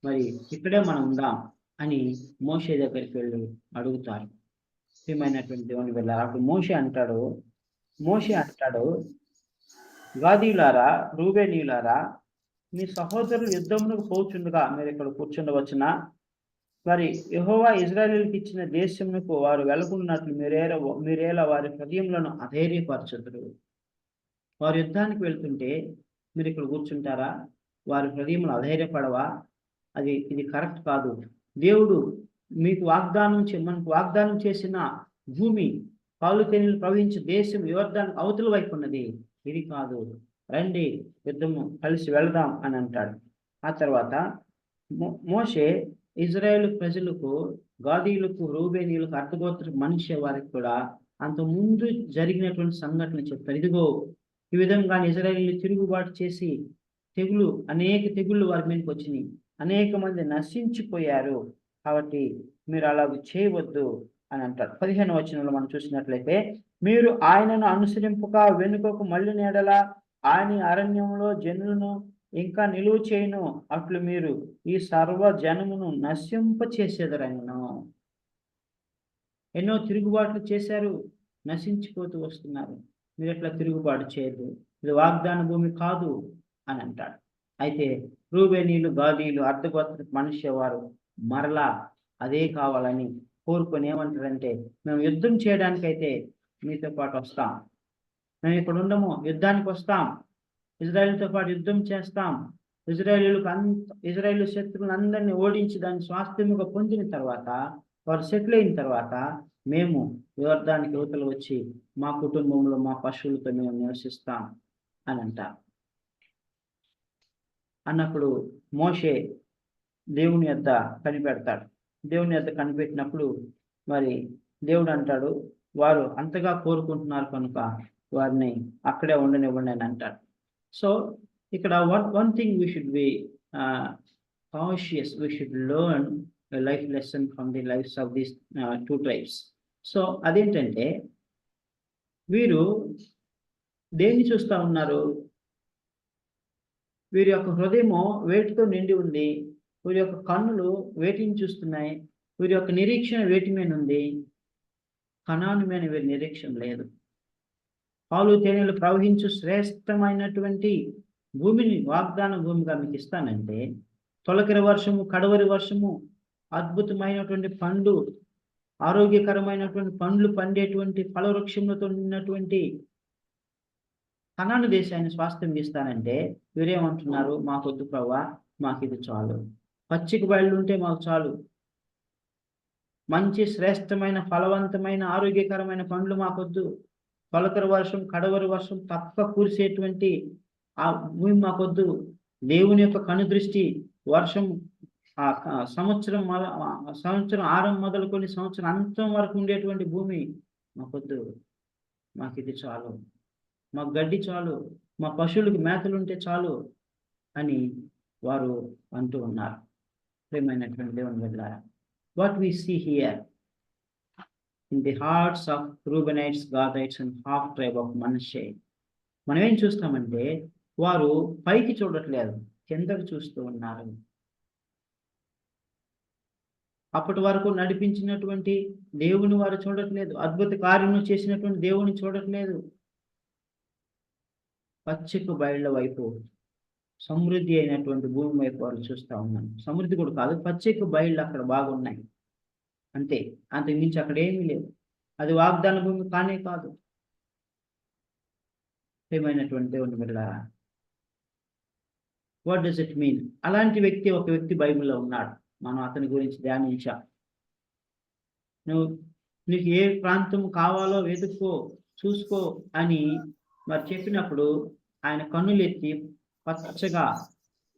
మరి ఇక్కడే మనం ఉందాం అని మోషే దగ్గరికి వెళ్ళి అడుగుతారు. ప్రియమైనటువంటి దేవుని వెళ్ళారు. అప్పుడు మోషే అంటాడు, గాదీయులారా, రూబేనీయులారా, మీ సహోదరులు యుద్ధమునకు పోచుండగా మీరు ఇక్కడ కూర్చుండవచ్చునా? మరి యెహోవా ఇశ్రాయేలుకి ఇచ్చిన దేశమునకు వారు వెళ్లకున్నట్లు మీరేలా వారి హృదయములను అధైర్యపరచుదురు? వారు యుద్ధానికి వెళ్తుంటే మీరు ఇక్కడ కూర్చుంటారా? వారి హృదయములు అధైర్యపడవా? ఇది కరెక్ట్ కాదు. దేవుడు మనకు వాగ్దానం చేసిన భూమి, పాలు తేనెలు ప్రవహించే దేశం యోర్దాను అవతల వైపు ఉన్నది, ఇది కాదు, రండి యుద్ధము కలిసి వెళదాం అని అంటాడు. ఆ తర్వాత మోషే ఇజ్రాయేలు ప్రజలకు, గాదీయులకు, రూబేనీయులకు, అర్ధగోత్ర మనిషి వారికి కూడా అంత ముందు జరిగినటువంటి సంఘటనలు చెప్తారు. ఇదిగో ఈ విధంగా ఇజ్రాయేలు తిరుగుబాటు చేసి అనేక తెగుళ్ళు వారి మీదకి వచ్చినాయి, అనేక మంది నశించిపోయారు, కాబట్టి మీరు అలా చేయవద్దు అని అంటారు. 15వ వచనంలో మనం చూసినట్లయితే, మీరు ఆయనను అనుసరింపక వెనుకకు మళ్ళిన ఎడల ఆయన అరణ్యంలో జనులను ఇంకా నిలువ చేయను, అట్లు మీరు ఈ సర్వ జనమును నశింప చేసేదరను. ఎన్నో తిరుగుబాట్లు చేశారు, నశించిపోతూ వస్తున్నారు, మీరు ఎట్లా తిరుగుబాటు చేయదు, ఇది వాగ్దాన భూమి కాదు అని అంటాడు. అయితే రూబేనీయులు, గాదీయులు, అర్ధగోత్ర మనిషి వారు మరలా అదే కావాలని కోరుకొని ఏమంటారంటే, మేము యుద్ధం చేయడానికైతే మీతో పాటు వస్తాం, మేము ఇక్కడ ఉండము, యుద్ధానికి వస్తాం, ఇజ్రాయేలుతో పాటు యుద్ధం చేస్తాం, ఇజ్రాయేలు శత్రువులను అందరినీ ఓడించి దాన్ని స్వాస్థ్యముగా పొందిన తర్వాత, వారు సెటిల్ అయిన తర్వాత మేము యోర్దానికి యువతలు వచ్చి మా కుటుంబంలో మా పశువులతో మేము నివసిస్తాం అని అంటారు. అన్నప్పుడు మోషే దేవుని యొద్ద కనిపెడతాడు. దేవుని యొద్ద కనిపెట్టినప్పుడు మరి దేవుడు అంటాడు, వారు అంతగా కోరుకుంటున్నారు కనుక వారిని అక్కడే ఉండనివ్వండి అని అంటారు. సో ఇక్కడ one thing we should be cautious, we should learn life lesson from the lives of these 2 tribes. So అదేంటంటే వీరు దేన్ని చూస్తా ఉన్నారు? వీరి యొక్క హృదయము వేటితో నిండి ఉంది, వీరి యొక్క కన్నులు వేటిని చూస్తున్నాయి, వీరి యొక్క నిరీక్షణ వేటి మీద ఉంది? కనాను మీద వీరి నిరీక్షణ లేదు. పాలు తేనెలు ప్రవహించు శ్రేష్టమైనటువంటి భూమిని వాగ్దాన భూమిగా మీకు ఇస్తానంటే, తొలకరి వర్షము, కడవరి వర్షము, అద్భుతమైనటువంటి పండు, ఆరోగ్యకరమైనటువంటి పండ్లు పండేటువంటి ఫలవృక్షములతో నిన్నటువంటి కనాను దేశాన్ని స్వాస్థ్యం ఇస్తానంటే వీరేమంటున్నారు? మాకొద్దు ప్రభువా, మాకు ఇది చాలు. పచ్చిక బయళ్ళు ఉంటే మాకు చాలు. మంచి శ్రేష్టమైన ఫలవంతమైన ఆరోగ్యకరమైన పండ్లు మాకొద్దు. తొలకరి వర్షం, కడవరి వర్షం తప్ప కురిసేటువంటి ఆ భూమి మాకొద్దు. దేవుని యొక్క కనుదృష్టి వర్షం సంవత్సరం ఆరంభం మొదలుకొని సంవత్సరం అంతం వరకు ఉండేటువంటి భూమి మాకొద్దు. మాకు ఇది చాలు. మాకు గడ్డి చాలు, మా పశువులకు మేతలు ఉంటే చాలు అని వారు అంటూ ఉన్నారు. ప్రియమైనటువంటి దేవుని బిడ్డలారా, what we see here in the hearts of Reubenites, Gadites and half tribe of Manasseh, మనం ఏం చూస్తామంటే వారు పైకి చూడట్లేదు, కిందకు చూస్తూ ఉన్నారు. అప్పటి వరకు నడిపించినటువంటి దేవుని వారు చూడట్లేదు, అద్భుత కార్యము చేసినటువంటి దేవుని చూడట్లేదు. పచ్చిక బయళ్ళ వైపు, సమృద్ధి అయినటువంటి భూమి వైపు వారు చూస్తూ ఉన్నాను. సమృద్ధి కూడా కాదు, పచ్చిక బయళ్ళు అక్కడ బాగున్నాయి అంతే, అంతకు మించి అక్కడ ఏమీ లేదు. అది వాగ్దాన భూమి కానే కాదు. ఏమైనటువంటి దేవుని బిడ్డలారా, వాట్ డస్ ఇట్ మీన్? అలాంటి వ్యక్తి, ఒక వ్యక్తి బైబిల్లో ఉన్నాడు. మనం అతని గురించి ధ్యానించాం. నీకు ఏ ప్రాంతం కావాలో వెతుక్కో, చూసుకో అని మరి చెప్పినప్పుడు ఆయన కన్నులెత్తి పచ్చగా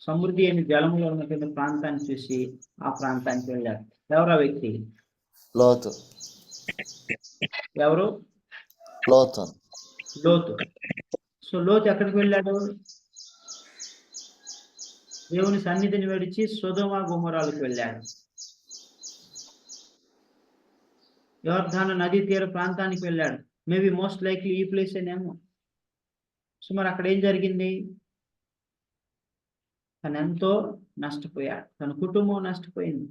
సమృద్ధి అయిన జలములో ఉన్నటువంటి ప్రాంతాన్ని చూసి ఆ ప్రాంతానికి వెళ్ళాడు. ఎవరు ఆ వ్యక్తి? లోతు. ఎవరు? లోతు. సో లోతు ఎక్కడికి వెళ్ళాడు? దేవుని సన్నిధిని విడిచి సొదొమ గొమొరాలకు వెళ్ళాడు. యోర్దాను నదీ తీర ప్రాంతానికి వెళ్ళాడు. మేబీ మోస్ట్ లైక్లీ ఈ ప్లేస్ ఏనేమో. సో మరి అక్కడ ఏం జరిగింది? తను ఎంతో నష్టపోయాడు, తన కుటుంబం నష్టపోయింది.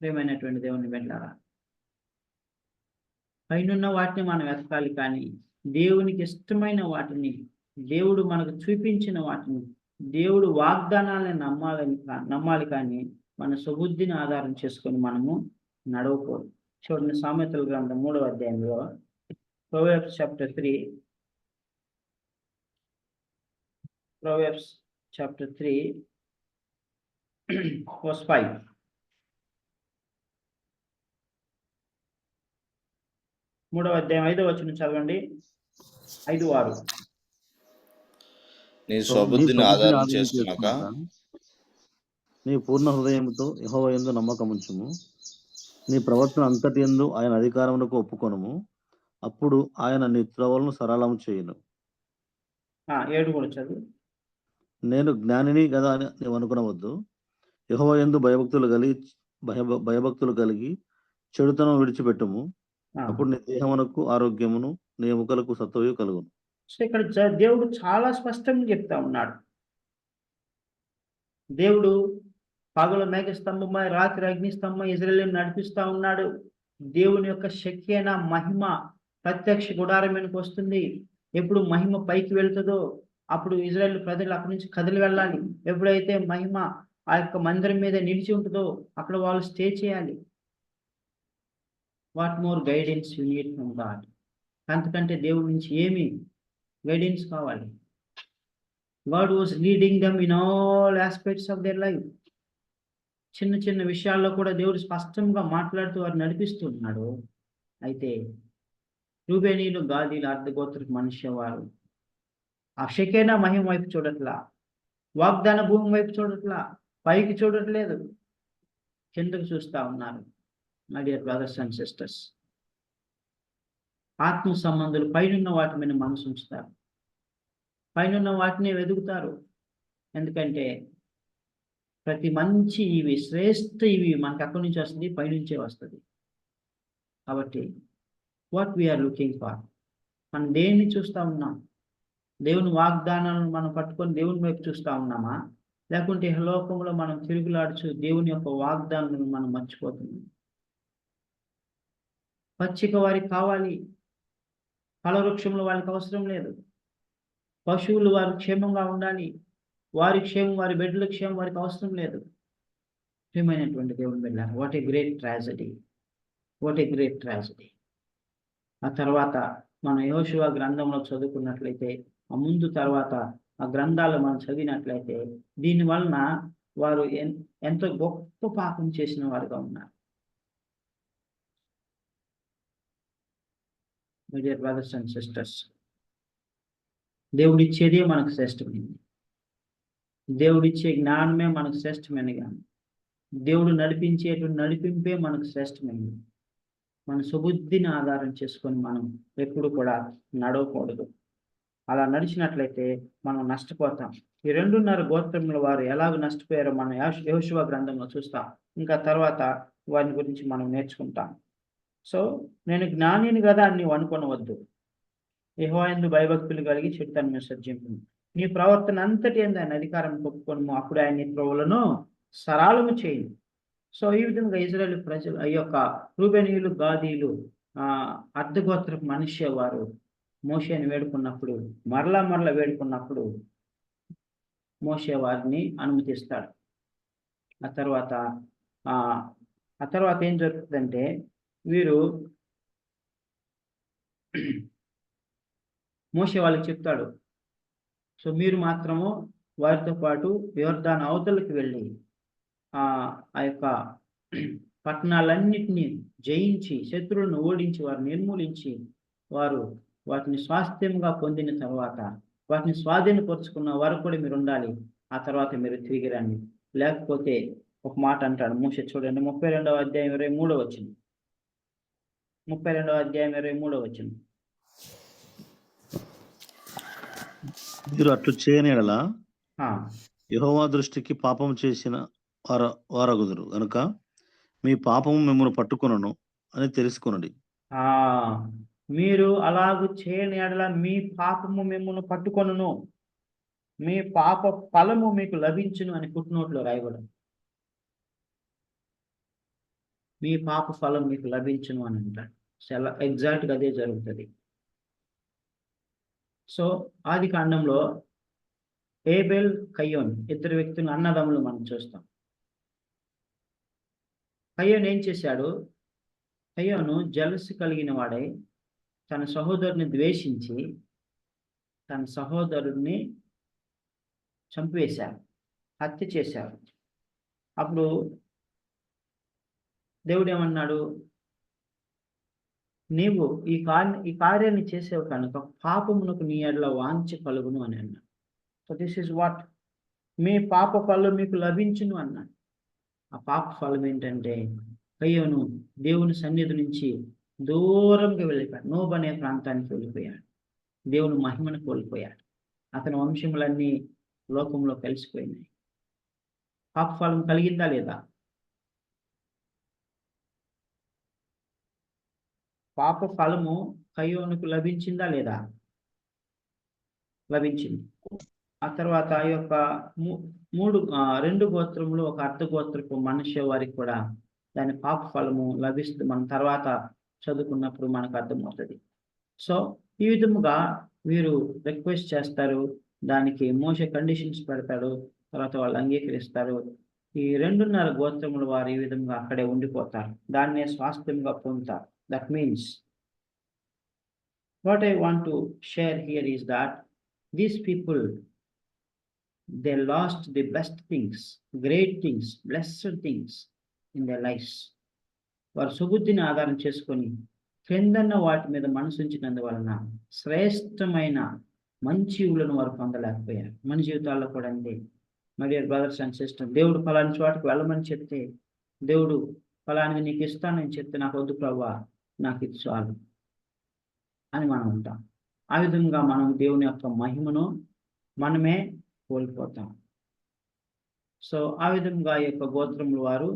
ప్రియమైనటువంటి దేవుని బిడ్డలారా, పైనున్న వాటిని మనం వెతకాలి, కానీ దేవునికి ఇష్టమైన వాటిని, దేవుడు మనకు చూపించిన వాటిని, దేవుడు వాగ్దానాలను నమ్మాలి, కానీ మన సుబుద్ధిని ఆధారం చేసుకొని మనము నడవకూడదు. చూడండి, సామెతల గ్రంథం 3వ అధ్యాయంలో Proverbs chapter 3 verse 5. 3వ అధ్యాయం 5వ వచనం చదవండి. 5:6. నీ స్వబుద్ధిని ఆధారం చేసుకున్నాక నీ పూర్ణ హృదయంతో యెహోవా యందు నమ్మకముంచుము. నీ ప్రవర్తన అంతటి యందు ఆయన అధికారమునకు ఒప్పుకొనుము. అప్పుడు ఆయన నీ త్రోవలను సరళము చేయును. 7 కూడా చదువు. నేను జ్ఞానిని కదా అని నీవు అనుకునవద్దు. యెహోవా యందు భయభక్తులు కలిగి చెడుతనం విడిచిపెట్టుము. అప్పుడు నీ దేహమునకు ఆరోగ్యమును, నీ ఎముకలకు సత్తువయు కలుగును. సో ఇక్కడ దేవుడు చాలా స్పష్టంగా చెప్తా ఉన్నాడు. దేవుడు పగలు మేఘస్తంభమై రాత్రి అగ్నిస్తంభం ఇజ్రాయేలును నడిపిస్తా ఉన్నాడు. దేవుని యొక్క శక్తి అయిన మహిమ ప్రత్యక్ష గుడారం మీదకి వస్తుంది. ఎప్పుడు మహిమ పైకి వెళ్తుందో అప్పుడు ఇజ్రాయేల్ ప్రజలు అక్కడి నుంచి కదిలి వెళ్ళాలి. ఎప్పుడైతే మహిమ ఆ యొక్క మందిరం మీద నిలిచి ఉంటుందో అక్కడ వాళ్ళు స్టే చేయాలి. What more guidance you need from God? అంతకంటే దేవుడి నుంచి ఏమి గైడెన్స్ కావాలి? God was leading them in all aspects of their life. చిన్న చిన్న విషయాల్లో కూడా దేవుడు స్పష్టంగా మాట్లాడుతూ వారు నడిపిస్తున్నాడు. అయితే రూబేనీలు, గాదీలు, అర్ధగోత్రపు మనుష్యవారు ఆ షెకేనా మహిమ వైపు చూడట్లా, వాగ్దాన భూమి వైపు చూడట్లా, పైకి చూడట్లేదు, కిందకు చూస్తా ఉన్నారు. My dear brothers and sisters, ఆత్మ సంబంధులు పైనున్న వాటి మీద మనసు ఉంచుతారు, పైనున్న వాటిని వెతుకుతారు. ఎందుకంటే ప్రతి మంచి ఇవి శ్రేష్ఠ ఇవి మనకు ఎక్కడి నుంచి వస్తుంది? పైనుంచే వస్తుంది. కాబట్టి వాట్ వీఆర్ లుకింగ్ ఫర్, మనం దేన్ని చూస్తూ ఉన్నాం? దేవుని వాగ్దానాలను మనం పట్టుకొని దేవుని వైపు చూస్తూ ఉన్నామా, లేకుంటే లోకంలో మనం తిరుగులాడుచు దేవుని యొక్క వాగ్దానాలను మనం మర్చిపోతున్నాం? పచ్చిక వారికి కావాలి, ఫలవృక్షంలో వాళ్ళకి అవసరం లేదు. పశువులు వారు క్షేమంగా ఉండాలి, వారి క్షేమం, వారి బిడ్డల క్షేమం వారికి అవసరం లేదు. ప్రియమైనటువంటి దేవుని బిడ్డ, what a great tragedy, what a great tragedy. ఆ తర్వాత మనం యెహోషువ గ్రంథంలో చదువుకున్నట్లయితే, ఆ ముందు తర్వాత ఆ గ్రంథాలు మనం చదివినట్లయితే, దీని వలన వారు ఎంతో గొప్ప పాపం చేసిన వారుగా ఉన్నారు. My dear brothers and sisters, దేవుడిచ్చేదే మనకు శ్రేష్టమైంది. దేవుడిచ్చే జ్ఞానమే మనకు శ్రేష్టమైన జ్ఞానం. దేవుడు నడిపించేటువంటి నడిపింపే మనకు శ్రేష్టమైంది. మన సుబుద్ధిని ఆధారం చేసుకొని మనం ఎప్పుడు కూడా నడవకూడదు. అలా నడిచినట్లయితే మనం నష్టపోతాం. ఈ 2.5 గోత్రముల వారు ఎలాగ నష్టపోయారో మనం యెహోషువ గ్రంథంలో చూస్తాం. ఇంకా తర్వాత వారి గురించి మనం నేర్చుకుంటాం. సో నేను జ్ఞానిని కదా అని నీవు అనుకొనవద్దు. యెహోవా యందు భయభక్తులు కలిగి చెడుతనం విసర్జింపుము. నీ ప్రవర్తన అంతటి యందు ఆయన అధికారం ఒప్పుకొనుము, అప్పుడు ఆయన నీ త్రోవలను సరళము చేయును. సో ఈ విధంగా ఇశ్రాయేలు ప్రజలు, ఈ యొక్క రూబేనీయులు, గాదీయులు, అర్ధగోత్రపు మనుష్య వారు మోషేని వేడుకున్నప్పుడు, మరలా వేడుకున్నప్పుడు మోషే వారిని అనుమతిస్తాడు. ఆ తర్వాత ఏం జరుగుతుందంటే, వీరు మోషే వాళ్ళకి చెప్తాడు, సో మీరు మాత్రము వారితో పాటు యొర్దాను అవతలకు వెళ్ళి ఆ యొక్క పట్టణాలన్నిటినీ జయించి, శత్రువులను ఓడించి, వారిని నిర్మూలించి, వారు వాటిని స్వాస్థ్యంగా పొందిన తర్వాత, వాటిని స్వాధీనపరుచుకున్న వరకు కూడా మీరు ఉండాలి. ఆ తర్వాత మీరు తిరిగి రండి. లేకపోతే ఒక మాట అంటాడు మోషే, చూడండి 32వ అధ్యాయం 23వ వచనం. 32వ అధ్యాయం 23వ వచనం. మీరు అట్లు చేయని యెడల యెహోవా దృష్టికి పాపం చేసిన వారగుదురు గనుక మీ పాపము మిమ్మల్ని పట్టుకొనును అని తెలుసుకొనుడి. మీరు అలాగూ చేయని యెడల మీ పాపము మిమ్మల్ని పట్టుకొనును, మీ పాప ఫలము మీకు లభించును అని ఫుట్నోట్లో రాయబడి. మీ పాప ఫలం మీకు లభించును అని అంటాడు. చాలా ఎగ్జాక్ట్గా అదే జరుగుతుంది. సో ఆది కాండంలో ఏబెల్, కయ్యోన్ ఇద్దరు వ్యక్తులు, అన్నదమ్ములు మనం చూస్తాం. కయ్యోను ఏం చేశాడు? కయ్యోను జలసి కలిగిన వాడై తన సహోదరుని ద్వేషించి తన సహోదరుడిని చంపివేశాడు, హత్య చేశాడు. అప్పుడు దేవుడు ఏమన్నాడు? నీవు ఈ కార్యాన్ని చేసేవు కనుక పాపమునకు నీ ఎడల వాంఛ కలుగును అని అన్నాడు. సో దిస్ ఈజ్ వాట్, మీ పాప ఫలం మీకు లభించును అన్నాడు. ఆ పాప ఫలం ఏంటంటే, కయ్యోను దేవుని సన్నిధి నుంచి దూరంగా వెళ్ళిపోయాడు, నోబ్ అనే ప్రాంతానికి వెళ్ళిపోయాడు, దేవుని మహిమను కోల్పోయాడు. అతని వంశములన్నీ లోకంలో కలిసిపోయినాయి. పాప ఫలం కలిగిందా లేదా? పాప ఫలము కయ్యోనుకు లభించిందా లేదా? లభించింది. ఆ తర్వాత ఆ యొక్క 2 గోత్రములు, ఒక అర్ధగోత్రపు మనుష్య వారికి కూడా దాని పాప ఫలము లభిస్తుంది. మనం తర్వాత చదువుకున్నప్పుడు మనకు అర్థమవుతుంది. సో ఈ విధముగా వీరు రిక్వెస్ట్ చేస్తారు, దానికి మోషే కండిషన్స్ పెడతాడు, తర్వాత వాళ్ళు అంగీకరిస్తారు. ఈ 2.5 గోత్రముల వారు ఈ విధంగా అక్కడే ఉండిపోతారు, దాన్నే స్వాస్థ్యంగా పొందుతారు. That means what I want to share here is that these people, they lost the best things, great things, blessed things in their lives. వారు సుబుద్ధిని ఆధారం చేసుకొని క్రిందన్న వాటి మీద మనసు ఉంచినందువలన శ్రేష్టమైన మంచి ఊళ్ళను వారు పొందలేకపోయారు. మన జీవితాల్లో కూడా అంతే. My dear brothers and sisters, దేవుడు ఫలాని చోటకు వెళ్ళమని చెప్తే, దేవుడు ఫలానికి నీకు ఇస్తానని చెప్తే, నాకు వద్దు ప్రభువా, నాకు ఇది చాలు. అని మనం ఉంటాం. ఆ విధంగా మనం దేవుని యొక్క మహిమను మనమే కోల్పోతాం. సో ఆ విధంగా ఈ యొక్క గోత్రముల వారు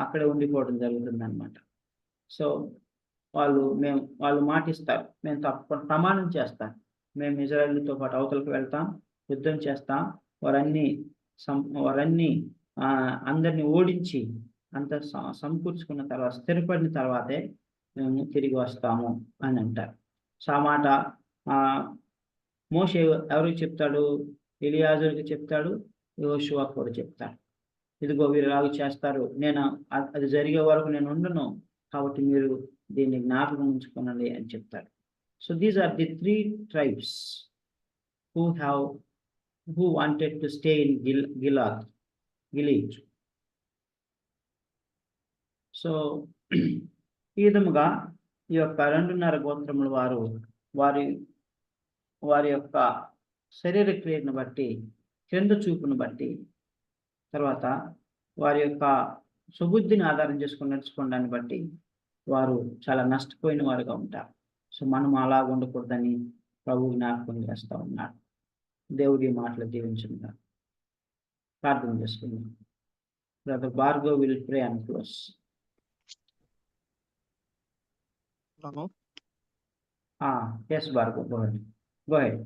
అక్కడే ఉండిపోవడం జరుగుతుందన్నమాట. సో వాళ్ళు మాటిస్తారు, మేము తప్పకుండా ప్రమాణం చేస్తాం, మేము ఇజ్రాయేలుతో పాటు అవతలకు వెళ్తాం, యుద్ధం చేస్తాం, వారన్నీ అందరిని ఓడించి అంత సమకూర్చుకున్న తర్వాత స్థిరపడిన తర్వాతే మేము తిరిగి వస్తాము అని అంటారు. సో ఆ మాట మోషే ఎవరికి చెప్తాడు? ఎలియాజరుకి చెప్తాడు, యెహోషువకు కూడా చెప్తాడు. ఇదిగో వీరు ఇలాగ చేస్తారు, నేను అది జరిగే వరకు నేను ఉండను, కాబట్టి మీరు దీన్ని జ్ఞాపకం ఉంచుకోనండి అని చెప్తాడు. So these are the 3 tribes who wanted to stay in Gilead. So ఈ విధముగా ఈ యొక్క 2.5 గోత్రముల వారు వారి యొక్క శరీర క్రియను బట్టి, క్రింద చూపును బట్టి, తర్వాత వారి యొక్క సుబుద్ధిని ఆధారం చేసుకుని నడుచుకోవడాన్ని బట్టి వారు చాలా నష్టపోయిన వారుగా ఉంటారు. సో మనం అలా ఉండకూడదని ప్రభు జ్ఞాపకం చేస్తూ ఉన్నాడు. దేవుడి మాటలు దీవించుగా ప్రార్థన చేసుకుందాం. Brother Bhargav will pray and close. Yes, Bhargav, go ahead.